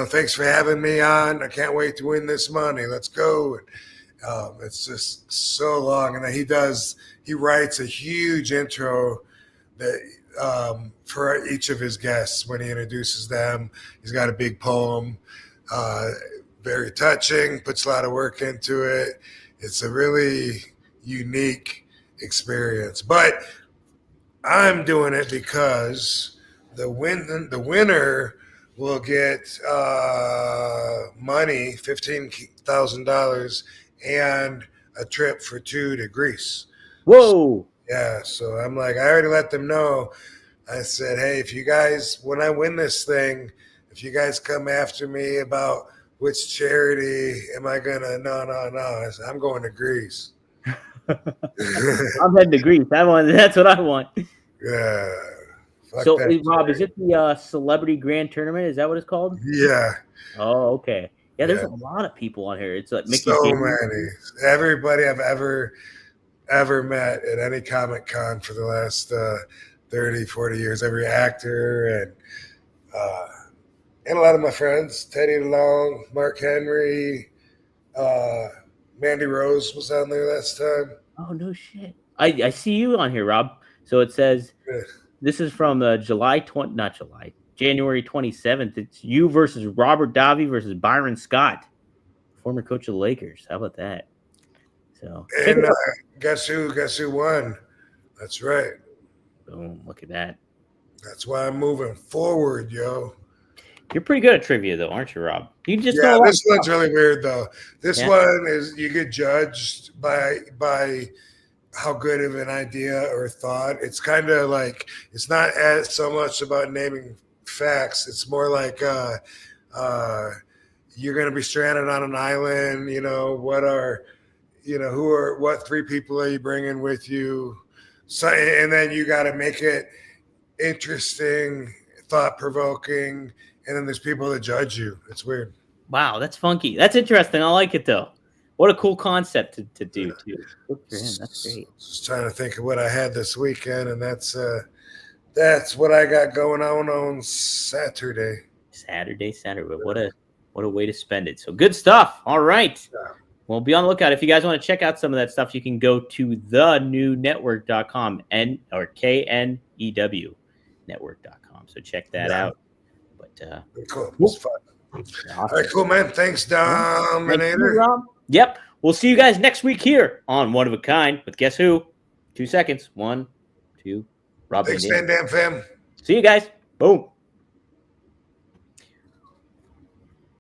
B: thanks for having me on. I can't wait to win this money. Let's go." It's just so long, and then he writes a huge intro that for each of his guests when he introduces them. He's got a big poem, very touching, puts a lot of work into it. It's a really unique experience, but I'm doing it because the winner will get money, $15,000, and a trip for 2 to Greece.
A: Whoa.
B: Yeah, so I'm I already let them know. I said, hey, if you guys, when I win this thing, if you guys come after me about which charity am I gonna, no. I said, I'm going to Greece.
A: I'm heading to Greece. That's what I want.
B: Yeah.
A: So, Rob, is it the Celebrity Grand Tournament? Is that what it's called?
B: Yeah.
A: Oh, okay. Yeah, there's a lot of people on here. It's like Mickey.
B: So many. Everybody I've ever met at any Comic-Con for the last 30, 40 years. Every actor and a lot of my friends. Teddy Long, Mark Henry, Mandy Rose was on there last time.
A: Oh, no shit. I see you on here, Rob. So it says this is from January 27th. It's you versus Robert Davi versus Byron Scott, former coach of the Lakers. How about that? So
B: and guess who won? That's right.
A: Boom! Look at that.
B: That's why I'm moving forward, yo.
A: You're pretty good at trivia, though, aren't you, Rob? You just
B: this one's really weird, though. This one is you get judged by how good of an idea or thought. It's kind of it's not as so much about naming facts. It's more you're going to be stranded on an island. What 3 people are you bringing with you? So, and then you got to make it interesting, thought-provoking, and then there's people that judge you. It's weird.
A: Wow, that's funky. That's interesting. I like it, though. What a cool concept to do, too. Good for him. That's great.
B: Just trying to think of what I had this weekend, and that's what I got going on Saturday.
A: Saturday. What a way to spend it. So good stuff. All right.
B: Yeah.
A: Well, be on the lookout. If you guys want to check out some of that stuff, you can go to thenewnetwork.com or KNEW network.com. So check that out. But
B: cool. It's fun. Awesome. All right, cool, man. Thanks, Dominator.
A: Yep. We'll see you guys next week here on One of a Kind with guess who? 2 seconds. 1, 2. Rob.
B: Thanks, Van Dam fam.
A: See you guys. Boom.